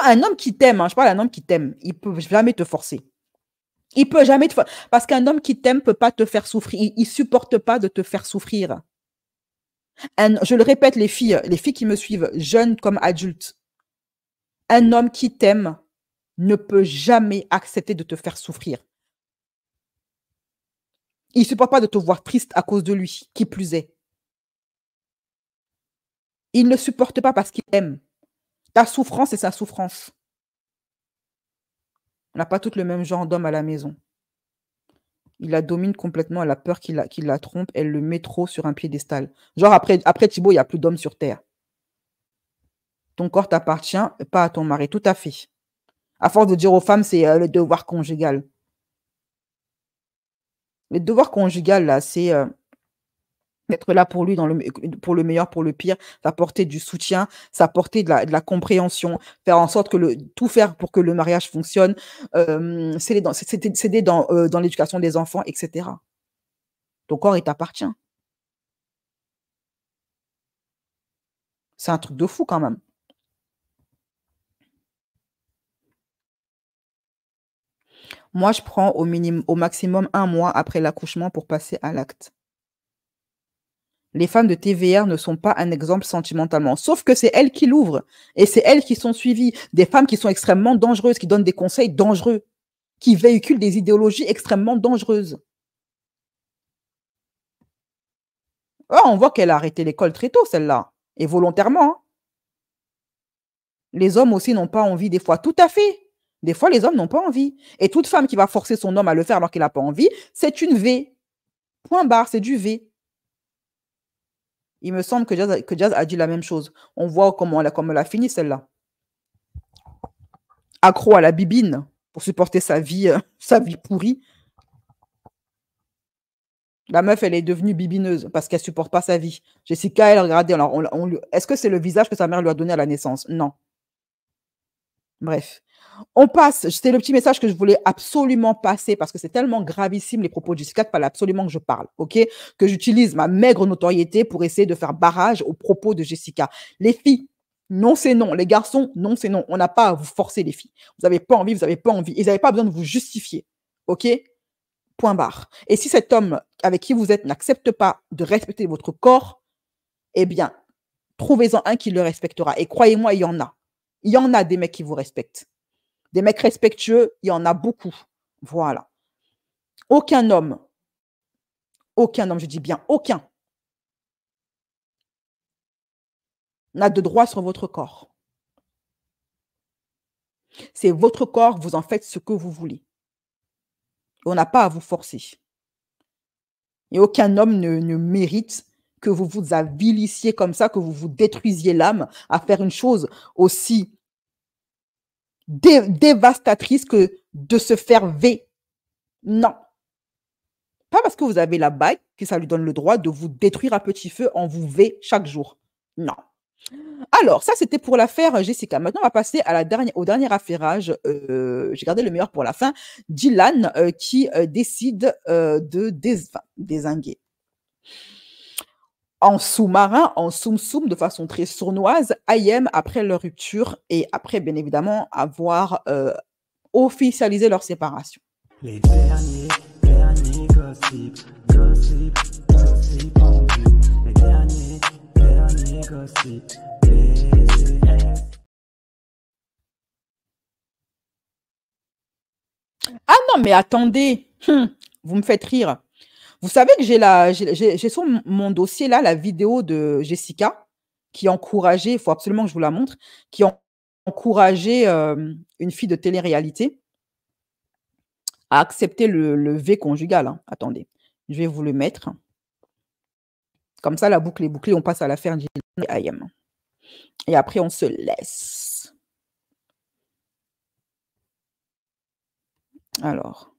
Un homme qui t'aime, hein, je parle d'un homme qui t'aime, il ne peut jamais te forcer. Il ne peut jamais te forcer. Parce qu'un homme qui t'aime ne peut pas te faire souffrir. Il ne supporte pas de te faire souffrir. Je le répète, les filles qui me suivent, jeunes comme adultes, un homme qui t'aime ne peut jamais accepter de te faire souffrir. Il ne supporte pas de te voir triste à cause de lui, qui plus est. Il ne supporte pas parce qu'il aime. Ta souffrance, c'est sa souffrance. On n'a pas toutes le même genre d'homme à la maison. Il la domine complètement, elle a peur qu'il la trompe, elle le met trop sur un piédestal. Genre, après Thibaut, il n'y a plus d'hommes sur terre. Ton corps t'appartient, pas à ton mari, tout à fait. À force de dire aux femmes, c'est le devoir conjugal. Le devoir conjugal, là, c'est être là pour lui pour le meilleur, pour le pire, s'apporter du soutien, s'apporter de la compréhension, faire en sorte que tout faire pour que le mariage fonctionne, s'aider dans l'éducation des enfants, etc. Ton corps, il t'appartient. C'est un truc de fou quand même. Moi, je prends au maximum 1 mois après l'accouchement pour passer à l'acte. Les femmes de TVR ne sont pas un exemple sentimentalement, sauf que c'est elles qui l'ouvrent et c'est elles qui sont suivies. Des femmes qui sont extrêmement dangereuses, qui donnent des conseils dangereux, qui véhiculent des idéologies extrêmement dangereuses. Oh, on voit qu'elle a arrêté l'école très tôt, celle-là, et volontairement. Hein. Les hommes aussi n'ont pas envie des fois, tout à fait. Des fois, les hommes n'ont pas envie. Et toute femme qui va forcer son homme à le faire alors qu'il n'a pas envie, c'est une V. Point barre, c'est du V. Il me semble que Jazz a dit la même chose. On voit comment elle a fini, celle-là. Accro à la bibine. pour supporter sa vie pourrie. La meuf, elle est devenue bibineuse parce qu'elle supporte pas sa vie. Jessica, elle, regardez, alors est-ce que c'est le visage que sa mère lui a donné à la naissance? Non. Bref. On passe, c'était le petit message que je voulais absolument passer parce que c'est tellement gravissime les propos de Jessica qu'il fallait absolument que je parle, ok? Que j'utilise ma maigre notoriété pour essayer de faire barrage aux propos de Jessica. Les filles, non, c'est non. Les garçons, non, c'est non. On n'a pas à vous forcer, les filles. Vous n'avez pas envie, vous n'avez pas envie. Ils n'avaient pas besoin de vous justifier, ok? Point barre. Et si cet homme avec qui vous êtes n'accepte pas de respecter votre corps, eh bien, trouvez-en un qui le respectera. Et croyez-moi, il y en a. Il y en a des mecs qui vous respectent. Des mecs respectueux, il y en a beaucoup. Voilà. Aucun homme, je dis bien aucun, n'a de droit sur votre corps. C'est votre corps, vous en faites ce que vous voulez. On n'a pas à vous forcer. Et aucun homme ne mérite que vous vous avilissiez comme ça, que vous vous détruisiez l'âme à faire une chose aussi dévastatrice que de se faire V. Non. Pas parce que vous avez la bague que ça lui donne le droit de vous détruire à petit feu en vous V chaque jour. Non. Alors, ça, c'était pour l'affaire Jessica. Maintenant, on va passer à au dernier affairage. J'ai gardé le meilleur pour la fin. Dylan qui décide de dézinguer. En sous-marin, en soum-soum, de façon très sournoise, IM, après leur rupture et après, bien évidemment, avoir officialisé leur séparation. Les derniers gossip en vue. Les derniers gossip. Ah non, mais attendez, vous me faites rire. Vous savez que j'ai sur mon dossier là la vidéo de Jessica qui encourageait, il faut absolument que je vous la montre, qui encourageait une fille de télé-réalité à accepter le V conjugal. Hein. Attendez, je vais vous le mettre. Comme ça, la boucle est bouclée, on passe à l'affaire IM. Et après, on se laisse. Alors,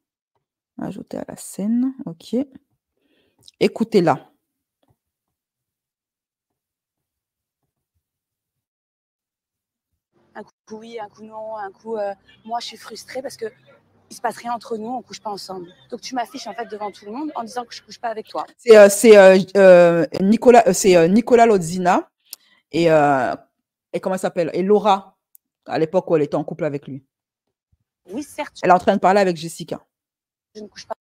ajouter à la scène, ok. Écoutez-la. Un coup oui, un coup non, un coup moi je suis frustrée parce que il se passe rien entre nous, on couche pas ensemble. Donc tu m'affiches en fait devant tout le monde en disant que je couche pas avec toi. C'est Nicolas Lodzina et comment elle s'appelle? Et Laura, à l'époque où elle était en couple avec lui. Oui, certes. Elle est en train de parler avec Jessica. Je ne couche pas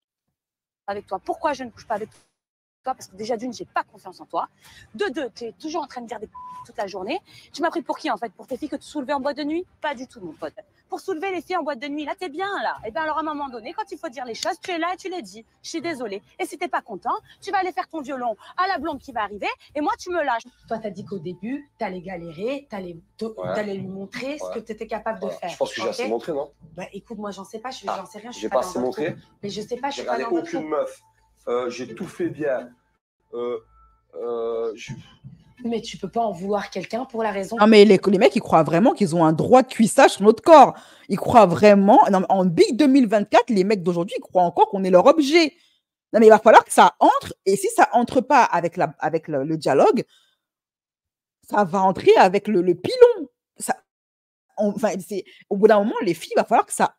avec toi. Pourquoi je ne couche pas avec toi? Parce que déjà d'une, j'ai pas confiance en toi. De deux, tu es toujours en train de dire des toute la journée. Tu m'as pris pour qui en fait? Pour tes filles que tu soulevais en boîte de nuit? Pas du tout mon pote. Pour soulever les filles en boîte de nuit, là t'es bien là. Et bien alors à un moment donné, quand il faut dire les choses, tu es là et tu les dis. Je suis désolée. Et si t'es pas content, tu vas aller faire ton violon à la blonde qui va arriver et moi tu me lâches. Toi t'as dit qu'au début, t'allais galérer, t'allais lui montrer ce que t'étais capable de faire. Je pense que j'ai assez montré, non? Bah écoute, moi j'en sais pas, j'en sais rien. J'ai pas assez montré. Mais je sais pas, je suis J'ai pas regardé dans aucune meuf. J'ai tout fait bien. Mais tu peux pas en vouloir quelqu'un pour la raison. Non, mais les mecs, ils croient vraiment qu'ils ont un droit de cuissage sur notre corps. Ils croient vraiment. Non, en Big 2024, les mecs d'aujourd'hui, ils croient encore qu'on est leur objet. Non, mais il va falloir que ça entre. Et si ça entre pas avec le dialogue, ça va entrer avec le pilon. Au bout d'un moment, les filles, il va falloir que ça.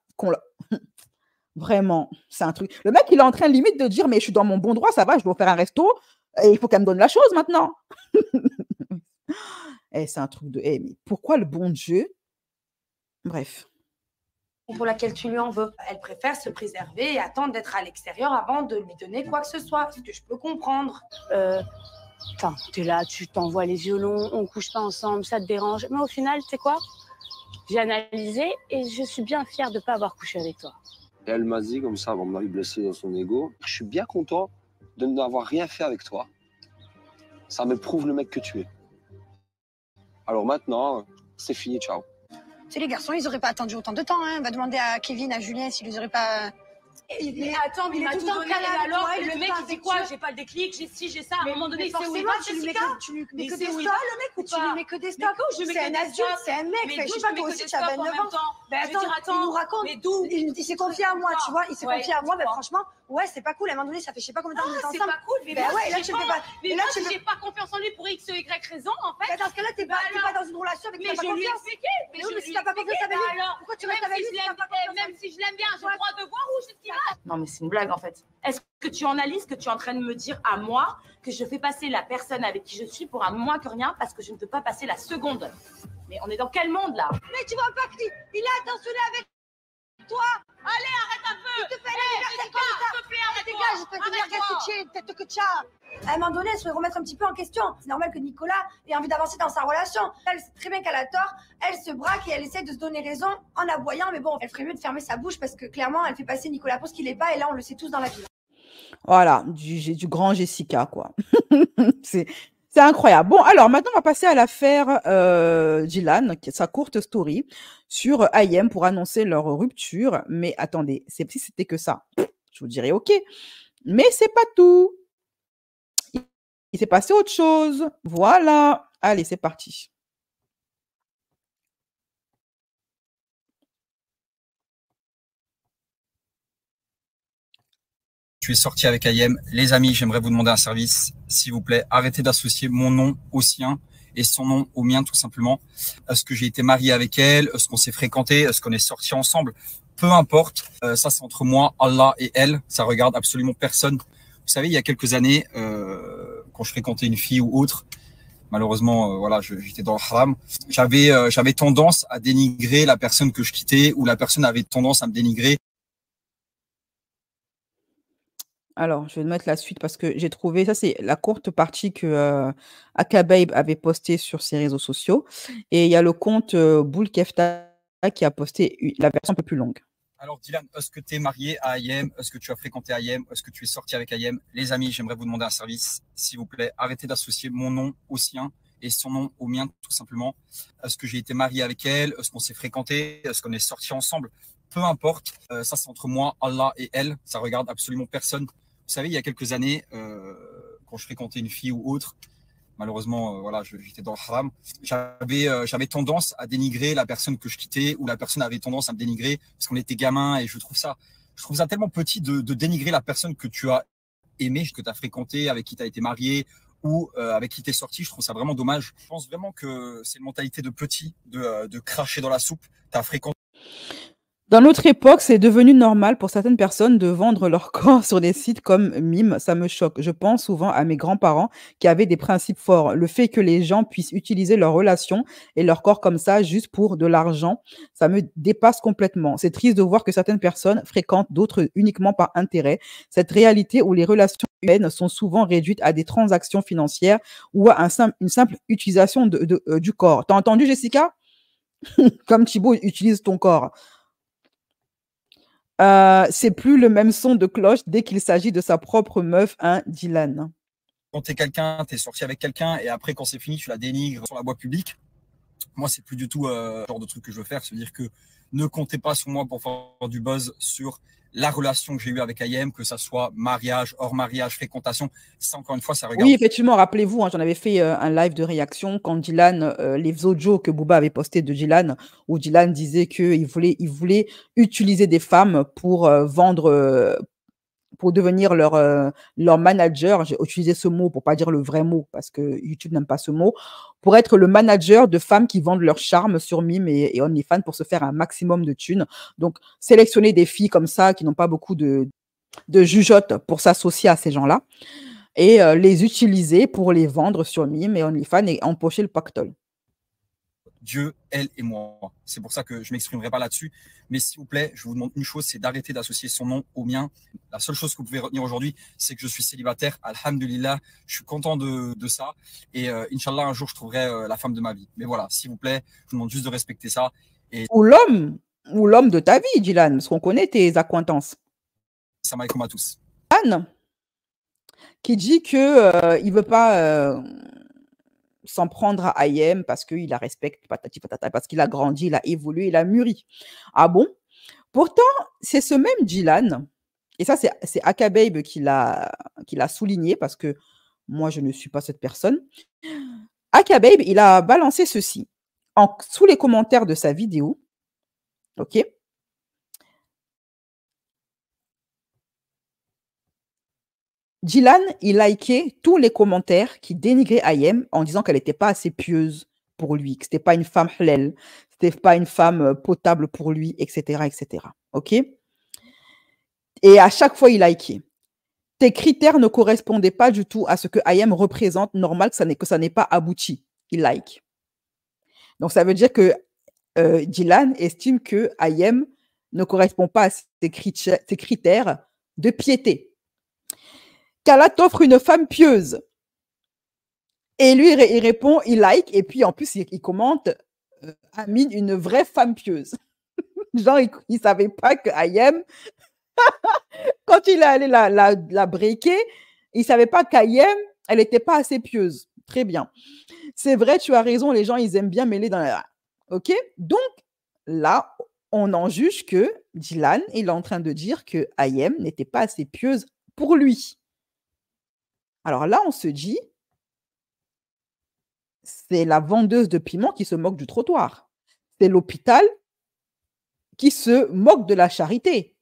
Vraiment, c'est un truc. Le mec, il est en train limite de dire, mais je suis dans mon bon droit, ça va, je dois faire un resto. Et il faut qu'elle me donne la chose maintenant. C'est un truc de... mais pourquoi le bon Dieu? Bref. Pour laquelle tu lui en veux. Elle préfère se préserver et attendre d'être à l'extérieur avant de lui donner quoi que ce soit. Ce que je peux comprendre. Attends, t'es là, tu t'envoies les violons, on couche pas ensemble, ça te dérange. Mais au final, tu sais quoi? J'ai analysé et je suis bien fière de ne pas avoir couché avec toi. Et elle m'a dit comme ça, avant de m'avoir blessé dans son ego, je suis bien content de n'avoir rien fait avec toi. Ça me prouve le mec que tu es. Alors maintenant, c'est fini, ciao. Tu sais, les garçons, ils n'auraient pas attendu autant de temps. Hein. On va demander à Kevin, à Julien, s'ils n'auraient pas Mais attends, mais il m'a tout donné, et alors, et le mec, il dit quoi? J'ai pas le déclic, j'ai ci, j'ai ça. À un moment donné, forcément, tu lui mets que des stocks, le mec, ou tu lui mets que des stocks. C'est un adulte, c'est un mec. Je sais pas, toi aussi, tu as 29 ans. Ben attends, il nous raconte. Il s'est confié à moi, tu vois. Il s'est confié à moi, ben franchement, ouais, c'est pas cool. À un moment donné, ça fait je sais pas combien de temps qu'on est ensemble. C'est pas cool, mais moi, là, tu me fais pas. Mais là, j'ai pas confiance en lui pour X, Y raison, en fait. Dans ce cas-là, t'es pas dans une relation avec qui t'as pas confiance. Mais si t'as pas confiance avec lui, pourquoi tu restes avec lui? Même si je l'aime bien, j'ai le droit de voir où je tire. Non, mais c'est une blague, en fait. Est-ce que tu analyses que tu es en train de me dire à moi que je fais passer la personne avec qui je suis pour un moins que rien parce que je ne peux pas passer la seconde? Mais on est dans quel monde, là? Mais tu vois pas qu'il a attentionné avec toi? Allez, arrête un peu! Tu te fais l'anniversaire comme ça! S'il te plaît, dégage, je peux te dire qu'est-ce que tête que tu as. À un moment donné, elle se remettre un petit peu en question. C'est normal que Nicolas ait envie d'avancer dans sa relation. Elle sait très bien qu'elle a tort. Elle se braque et elle essaie de se donner raison en aboyant. Mais bon, elle ferait mieux de fermer sa bouche parce que clairement, elle fait passer Nicolas pour ce qu'il n'est pas. Et là, on le sait tous dans la vie. Voilà, du grand Jessica, quoi. C'est incroyable. Bon, alors maintenant, on va passer à l'affaire Dylan, sa courte story sur IM pour annoncer leur rupture. Mais attendez, si c'était que ça, je vous dirais OK. Mais c'est pas tout. Il s'est passé autre chose. Voilà. Allez, c'est parti. Tu es sorti avec Ayem. Les amis, j'aimerais vous demander un service. S'il vous plaît, arrêtez d'associer mon nom au sien et son nom au mien, tout simplement. Est-ce que j'ai été marié avec elle? Est-ce qu'on s'est fréquenté? Est-ce qu'on est sortis ensemble? Peu importe. Ça, c'est entre moi, Allah et elle. Ça regarde absolument personne. Vous savez, il y a quelques années, quand je fréquentais une fille ou autre, malheureusement, voilà, j'étais dans le haram. J'avais tendance à dénigrer la personne que je quittais, ou la personne avait tendance à me dénigrer. Alors, je vais mettre la suite parce que j'ai trouvé, ça c'est la courte partie que Akababe avait postée sur ses réseaux sociaux. Et il y a le compte Boulkefta qui a posté la version un peu plus longue. Alors Dylan, est-ce que tu es marié à Ayem? Est-ce que tu as fréquenté Ayem? Est-ce que tu es sorti avec Ayem? Les amis, j'aimerais vous demander un service. S'il vous plaît, arrêtez d'associer mon nom au sien et son nom au mien, tout simplement. Est-ce que j'ai été marié avec elle? Est-ce qu'on s'est fréquenté? Est-ce qu'on est sortis ensemble? Peu importe. Ça, c'est entre moi, Allah et elle. Ça regarde absolument personne. Vous savez, il y a quelques années, quand je fréquentais une fille ou autre, malheureusement, voilà, j'étais dans le haram. J'avais tendance à dénigrer la personne que je quittais, ou la personne avait tendance à me dénigrer parce qu'on était gamin. Et je trouve ça tellement petit de dénigrer la personne que tu as aimée, que tu as fréquentée, avec qui tu as été marié ou avec qui tu es sorti. Je trouve ça vraiment dommage. Je pense vraiment que c'est une mentalité de petit, de cracher dans la soupe. Tu as fréquenté. Dans notre époque, c'est devenu normal pour certaines personnes de vendre leur corps sur des sites comme Mime. Ça me choque. Je pense souvent à mes grands-parents qui avaient des principes forts. Le fait que les gens puissent utiliser leurs relations et leur corps comme ça juste pour de l'argent, ça me dépasse complètement. C'est triste de voir que certaines personnes fréquentent d'autres uniquement par intérêt. Cette réalité où les relations humaines sont souvent réduites à des transactions financières ou à une simple utilisation du corps. T'as entendu, Jessica? Comme Thibaut utilise ton corps. C'est plus le même son de cloche dès qu'il s'agit de sa propre meuf, hein, Dylan. Quand t'es quelqu'un, t'es sorti avec quelqu'un, et après, quand c'est fini, tu la dénigres sur la voie publique. Moi, c'est plus du tout le genre de truc que je veux faire. C'est-à-dire que ne comptez pas sur moi pour faire du buzz sur la relation que j'ai eue avec Ayem, que ça soit mariage, hors mariage, fréquentation. Ça, encore une fois, ça regarde. Oui, effectivement, rappelez-vous, hein, j'en avais fait un live de réaction quand Dylan, les audios que Booba avait postés de Dylan, où Dylan disait qu'il voulait utiliser des femmes pour vendre, pour devenir leur manager. J'ai utilisé ce mot pour pas dire le vrai mot parce que YouTube n'aime pas ce mot. Pour être le manager de femmes qui vendent leur charme sur Mime et OnlyFans pour se faire un maximum de thunes. Donc, sélectionner des filles comme ça qui n'ont pas beaucoup de jugeotes pour s'associer à ces gens-là et les utiliser pour les vendre sur Mime et OnlyFans et empocher le pactole. Dieu, elle et moi. C'est pour ça que je ne m'exprimerai pas là-dessus. Mais s'il vous plaît, je vous demande une chose, c'est d'arrêter d'associer son nom au mien. La seule chose que vous pouvez retenir aujourd'hui, c'est que je suis célibataire. Alhamdulillah, je suis content de ça. Et Inch'Allah, un jour, je trouverai la femme de ma vie. Mais voilà, s'il vous plaît, je vous demande juste de respecter ça. Et... Ou l'homme de ta vie, Dylan, parce qu'on connaît tes accointances. Salam alaikum à tous. Anne, qui dit que il veut pas... s'en prendre à Ayem parce qu'il la respecte, patati patata, parce qu'il a grandi, il a évolué, il a mûri. Ah bon? Pourtant, c'est ce même Dylan Et ça, c'est Akababe qui l'a souligné parce que moi, je ne suis pas cette personne. Akababe, il a balancé ceci sous les commentaires de sa vidéo. OK? Dylan, il likait tous les commentaires qui dénigraient Ayem en disant qu'elle n'était pas assez pieuse pour lui, que ce n'était pas une femme halal, ce n'était pas une femme potable pour lui, etc., etc. OK? Et à chaque fois, il likait. Tes critères ne correspondaient pas du tout à ce que Ayem représente. Normal que ça n'ait pas abouti. Il like. Donc, ça veut dire que Dylan estime que Ayem ne correspond pas à ses critères de piété. Qu'Allah t'offre une femme pieuse. Et lui, il répond, il like, et puis en plus, il commente Amine, une vraie femme pieuse. Genre, il ne savait pas que Ayem, quand il est allé la breaker, il ne savait pas qu'Ayem, elle n'était pas assez pieuse. Très bien. C'est vrai, tu as raison, les gens, ils aiment bien mêler dans la... OK? Donc, là, on en juge que Dylan, il est en train de dire que Ayem n'était pas assez pieuse pour lui. Alors là, on se dit, c'est la vendeuse de piment qui se moque du trottoir. C'est l'hôpital qui se moque de la charité.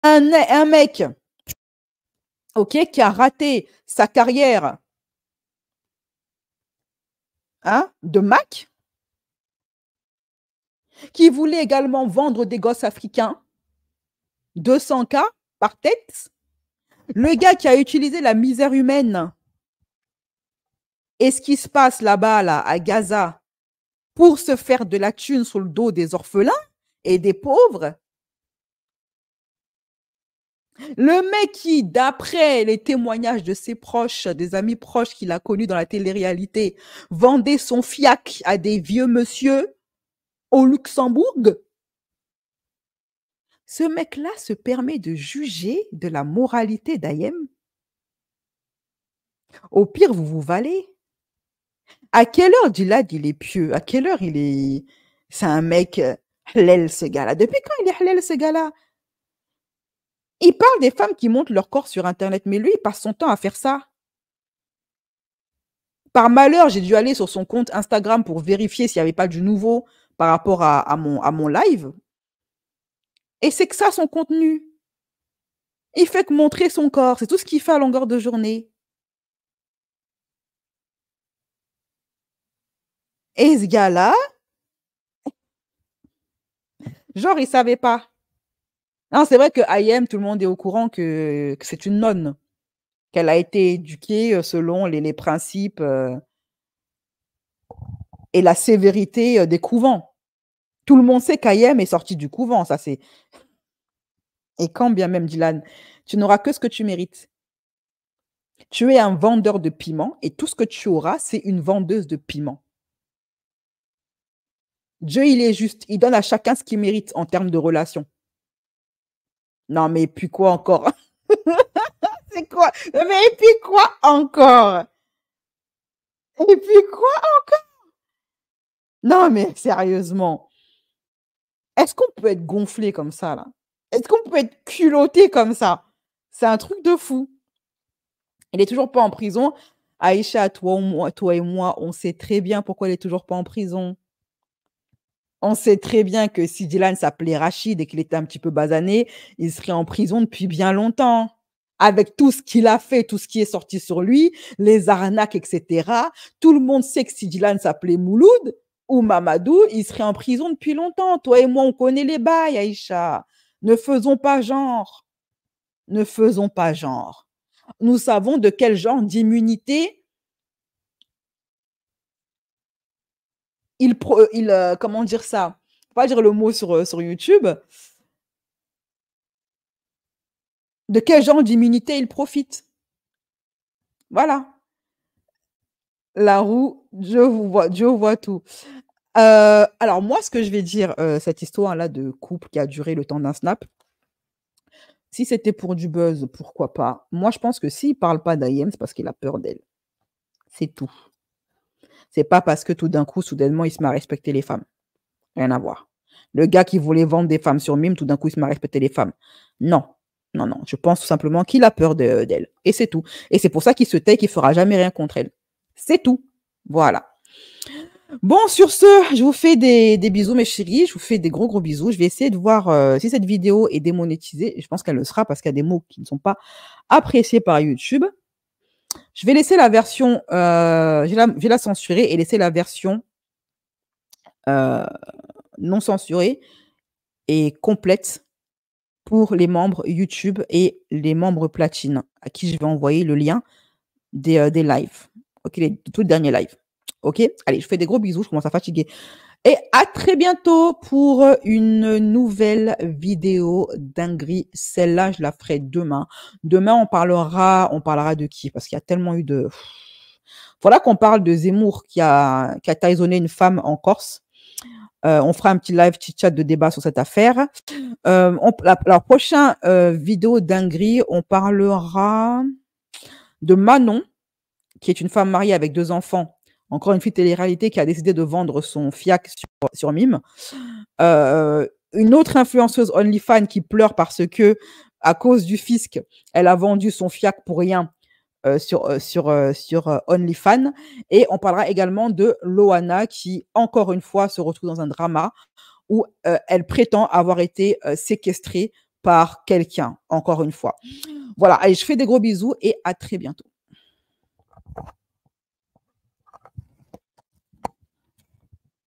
Un mec, OK, qui a raté sa carrière de Mac, qui voulait également vendre des gosses africains, 200K par tête. Le gars qui a utilisé la misère humaine et ce qui se passe là-bas, là, à Gaza, pour se faire de la thune sur le dos des orphelins et des pauvres. Le mec qui, d'après les témoignages de ses proches, des amis proches qu'il a connus dans la télé-réalité, vendait son fiac à des vieux monsieur au Luxembourg. Ce mec-là se permet de juger de la moralité d'Ayem. Au pire, vous vous valez. À quelle heure Djilad, il est pieux? À quelle heure il est... C'est un mec halal, ce gars-là. Depuis quand il est halal, ce gars-là? Il parle des femmes qui montrent leur corps sur Internet, mais lui, il passe son temps à faire ça. Par malheur, j'ai dû aller sur son compte Instagram pour vérifier s'il n'y avait pas du nouveau par rapport à mon live. Et c'est que ça, son contenu. Il fait que montrer son corps. C'est tout ce qu'il fait à longueur de journée. Et ce gars-là, genre, il ne savait pas. Non, c'est vrai que Ayem, tout le monde est au courant que c'est une nonne, qu'elle a été éduquée selon les principes et la sévérité des couvents. Tout le monde sait qu'Ayem est sorti du couvent, ça c'est... Et quand bien même, Dylan, tu n'auras que ce que tu mérites. Tu es un vendeur de piment et tout ce que tu auras, c'est une vendeuse de piment. Dieu, il est juste. Il donne à chacun ce qu'il mérite en termes de relation. Non, mais puis quoi encore? C'est quoi? Mais et puis quoi encore? Et puis quoi encore? Non, mais sérieusement. Est-ce qu'on peut être gonflé comme ça, là? Est-ce qu'on peut être culotté comme ça? C'est un truc de fou. Il n'est toujours pas en prison. Aïcha, toi et moi, on sait très bien pourquoi il n'est toujours pas en prison. On sait très bien que si Dylan s'appelait Rachid et qu'il était un petit peu basané, il serait en prison depuis bien longtemps. Avec tout ce qu'il a fait, tout ce qui est sorti sur lui, les arnaques, etc. Tout le monde sait que si Dylan s'appelait Mouloud ou Mamadou, il serait en prison depuis longtemps. Toi et moi, on connaît les bails, Aïcha. Ne faisons pas genre. Ne faisons pas genre. Nous savons de quel genre d'immunité comment dire ça? Faut pas dire le mot sur YouTube. De quel genre d'immunité il profite? Voilà. La roue, Dieu voit tout. Alors moi, ce que je vais dire, cette histoire-là de couple qui a duré le temps d'un snap, si c'était pour du buzz, pourquoi pas? Moi, je pense que s'il ne parle pas d'Ayem, c'est parce qu'il a peur d'elle. C'est tout. C'est pas parce que tout d'un coup, soudainement, il se met à respecter les femmes. Rien à voir. Le gars qui voulait vendre des femmes sur Mime, tout d'un coup, il se met à respecter les femmes. Non, non, non. Je pense tout simplement qu'il a peur d'elle. Et c'est tout. Et c'est pour ça qu'il se tait et qu'il ne fera jamais rien contre elle. C'est tout. Voilà. Bon, sur ce, je vous fais des bisous, mes chéris. Je vous fais des gros, gros bisous. Je vais essayer de voir si cette vidéo est démonétisée. Je pense qu'elle le sera parce qu'il y a des mots qui ne sont pas appréciés par YouTube. Je vais laisser la version, je vais la censurer et laisser la version non censurée et complète pour les membres YouTube et les membres platine à qui je vais envoyer le lien des lives. Ok, les tout derniers lives. Ok, allez, je fais des gros bisous, je commence à fatiguer. Et à très bientôt pour une nouvelle vidéo dinguerie. Celle-là, je la ferai demain. Demain, on parlera de qui? Parce qu'il y a tellement eu de... Voilà qu'on parle de Zemmour qui a taisonné une femme en Corse. On fera un petit live, petit chat de débat sur cette affaire. La prochaine vidéo dinguerie, on parlera de Manon, qui est une femme mariée avec 2 enfants. Encore une fille télé-réalité qui a décidé de vendre son fiac sur Mime. Une autre influenceuse OnlyFans qui pleure parce que, à cause du fisc, elle a vendu son fiac pour rien sur OnlyFans. Et on parlera également de Loana qui, encore une fois, se retrouve dans un drama où elle prétend avoir été séquestrée par quelqu'un, encore une fois. Voilà, allez, je fais des gros bisous et à très bientôt.